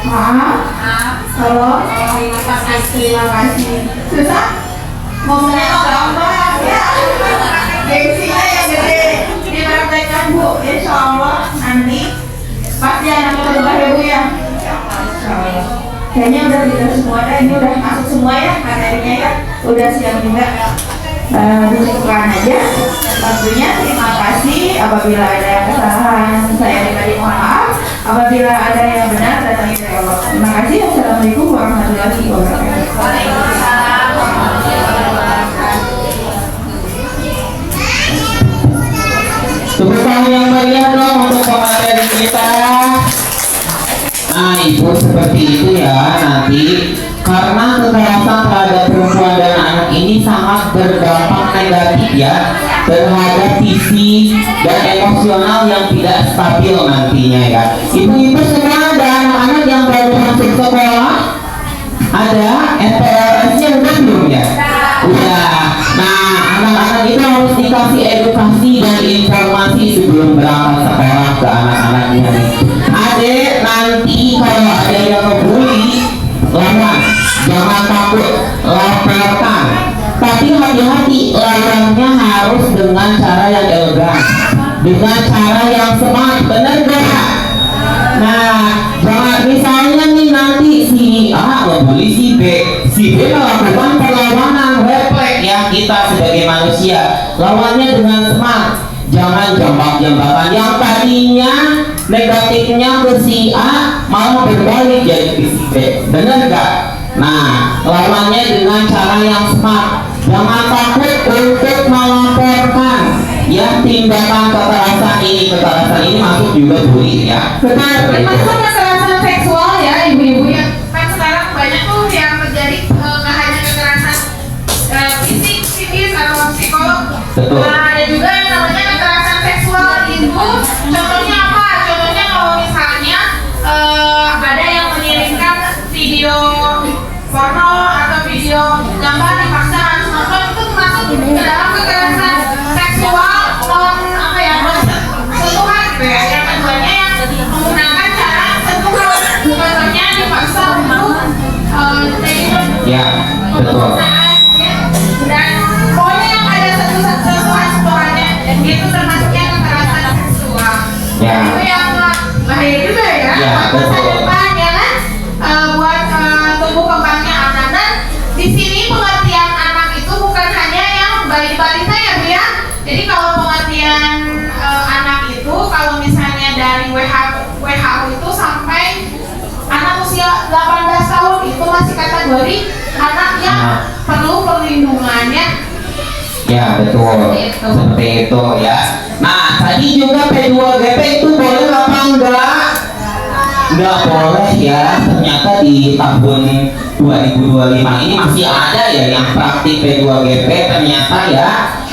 Maaf. Tolong. Terima kasih. Susah? Ngomongnya gampang ya. Gengsinya yang gede. Dipraktekkan Bu, insya Allah nanti pasti anak berubah ya Bu ya. Kayaknya udah bisa semua deh, ini udah masuk semua ya materinya ya. Udah siap juga. Dicukupkan aja. Tentunya terima kasih. Apabila ada kesalahan saya pribadi mohon maaf. Apabila ada yang benar datangin dari Allah. Terima kasih. Assalamualaikum warahmatullahi wabarakatuh. Tepuk tangan yang meriah dong untuk pemateri kita. Nah, ibu seperti itu ya nanti, karena kekerasan terhadap perempuan dan anak ini sangat berdampak negatif ya terhadap fisik dan emosional yang tidak stabil nantinya ya. Ibu-ibu semua ada anak-anak yang baru masuk sekolah, ada NPLS-nya udah belum ya? Udah. Nah, anak-anak itu harus dikasih edukasi dan informasi sebelum berangkat sekolah ke anak-anaknya nih. Adek, nanti kalau ada yang ngebully, lawan, jangan takut, laporkan. Tapi hati-hati, lawannya harus dengan cara yang elegan, dengan cara yang smart, bener gak? Nah, jangan misalnya nih nanti si A ngebully si B melakukan perlawanan refleks ya, kita sebagai manusia lawannya dengan smart, jangan jambak-jambakan yang tadinya negatifnya ke si A malah berbalik jadi ke si B, bener gak? Nah, lawannya dengan cara yang smart, jangan takut untuk melaporkan ya tindakan kekerasan ini masuk juga bully ya. Benar, termasuk kekerasan seksual ya ibu-ibu ya. Kan sekarang banyak tuh yang terjadi nggak hanya kekerasan fisik, psikis atau psikolog. Betul. Nah, ada juga yang namanya kekerasan seksual ibu. Contohnya apa? Contohnya kalau misalnya ada yang mengirimkan video porno atau video gambar dipaksa harus nonton, itu termasuk ke dalam kekerasan seksual apa ya, sentuhan gitu ya. Yang keduanya yang menggunakan cara sentuhan, contohnya dipaksa untuk Ya, betul. dan pokoknya yang ada sentuhan-sentuhannya itu termasuknya kekerasan seksual. Ya. Itu yang bahaya juga ya, Ya, buat masa betul. depan ya kan, buat tumbuh kembangnya anak. Dan di sini pengertian anak itu bukan hanya yang bayi balita ya Bu ya. Jadi kalau pengertian anak itu, kalau misalnya dari WHO itu sampai anak usia 18 tahun itu masih kategori anak yang perlu perlindungannya. Ya, betul. Seperti itu ya. Nah, tadi juga P2GP itu boleh apa enggak? Enggak boleh ya. Ternyata di tahun 2025 ini masih ada ya yang praktik P2GP ternyata ya.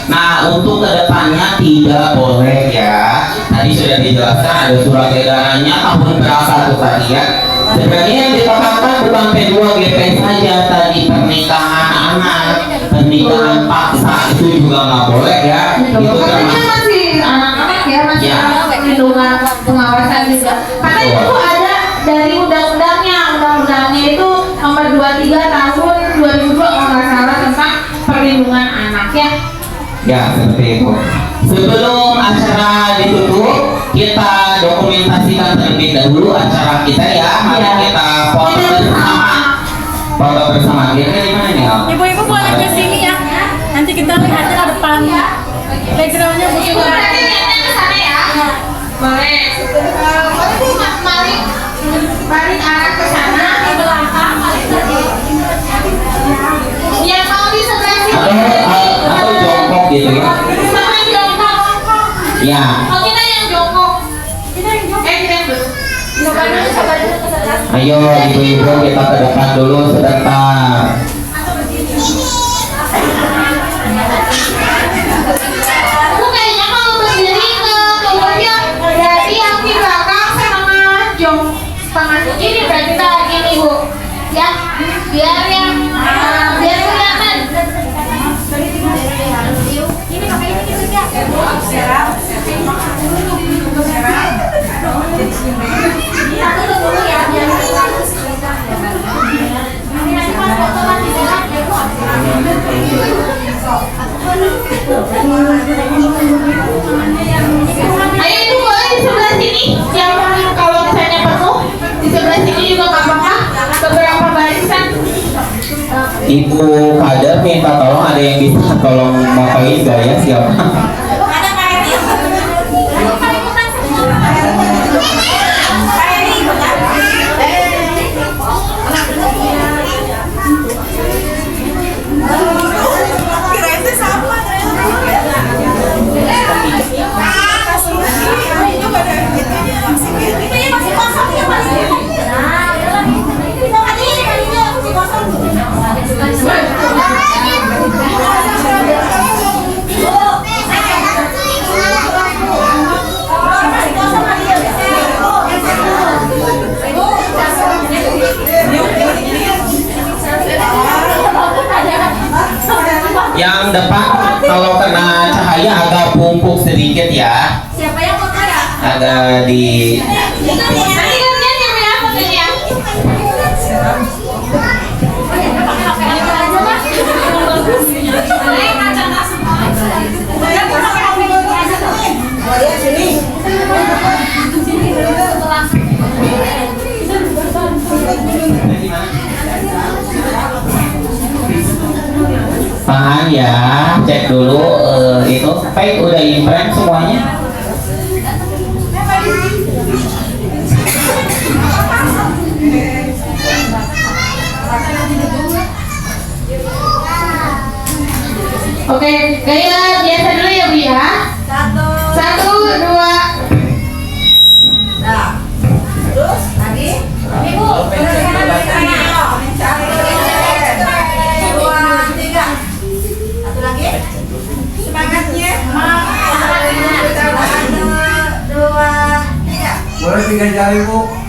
Nah, untuk kedepannya tidak boleh ya. Tadi sudah dijelaskan ada surat edarannya tahun berapa tuh tadi ya. Sebenarnya yang ditetapkan bukan P2GP saja, tadi pernikahan anak, pernikahan paksa itu juga nggak boleh ya. Itu Katanya termasuk masih anak-anak ya, masih Ya. perlindungan pengawasan juga. Karena itu ada dari undang-undangnya itu nomor 23 tahun 2002 kalau nggak salah tentang perlindungan anak ya. Ya, seperti itu. Sebelum acara ditutup, kita dokumentasikan terlebih dahulu acara kita ya. Mari kita foto bersama. Foto bersama. Kira-kira di mana nih, Al? Ibu-ibu boleh ke sini ya. Nanti kita lihatnya ke depan. Backgroundnya Bu. Ibu berarti lihatnya ke sana ya. Boleh. Boleh Bu, balik arah ke sana ke belakang. Yang mau di sebelah sini. Atau jongkok gitu ya. Sama jongkok. Ya. Oh, kita yang jongkok. Kita yang dulu. Coba dulu ke sana. Ayo ibu-ibu kita ke depan dulu sebentar. Aku kayaknya kalau berdiri ke mobil berarti yang di belakang sama jong setengah ini berarti kita gini Bu ya, biar yang biar kelihatan. Ini pakai ini juga aku dulu ya biar ayo itu boleh di sebelah sini yang kalau misalnya penuh di sebelah sini juga nggak apa-apa, beberapa barisan. Ibu kader minta tolong, ada yang bisa tolong motoin gaya siapa? Ada Pak Eri. Pak ikutan semua. Pak Eri ikutan. Kirain itu sama. Itu masih kosong ya Pak. depan kalau kena cahaya agak pumpuk sedikit ya. Siapa yang mau kaya? Agak di Nanti gantian yang ya fotonya. tahan ya, cek dulu itu fake udah imprint semuanya. Oke, gaya biasa dulu ya Bu ya. Satu, dua. Nah, terus lagi. Ibu, dua, tiga. Satu lagi. Semangatnya. Satu, dua, tiga. Boleh 3 jari, Bu.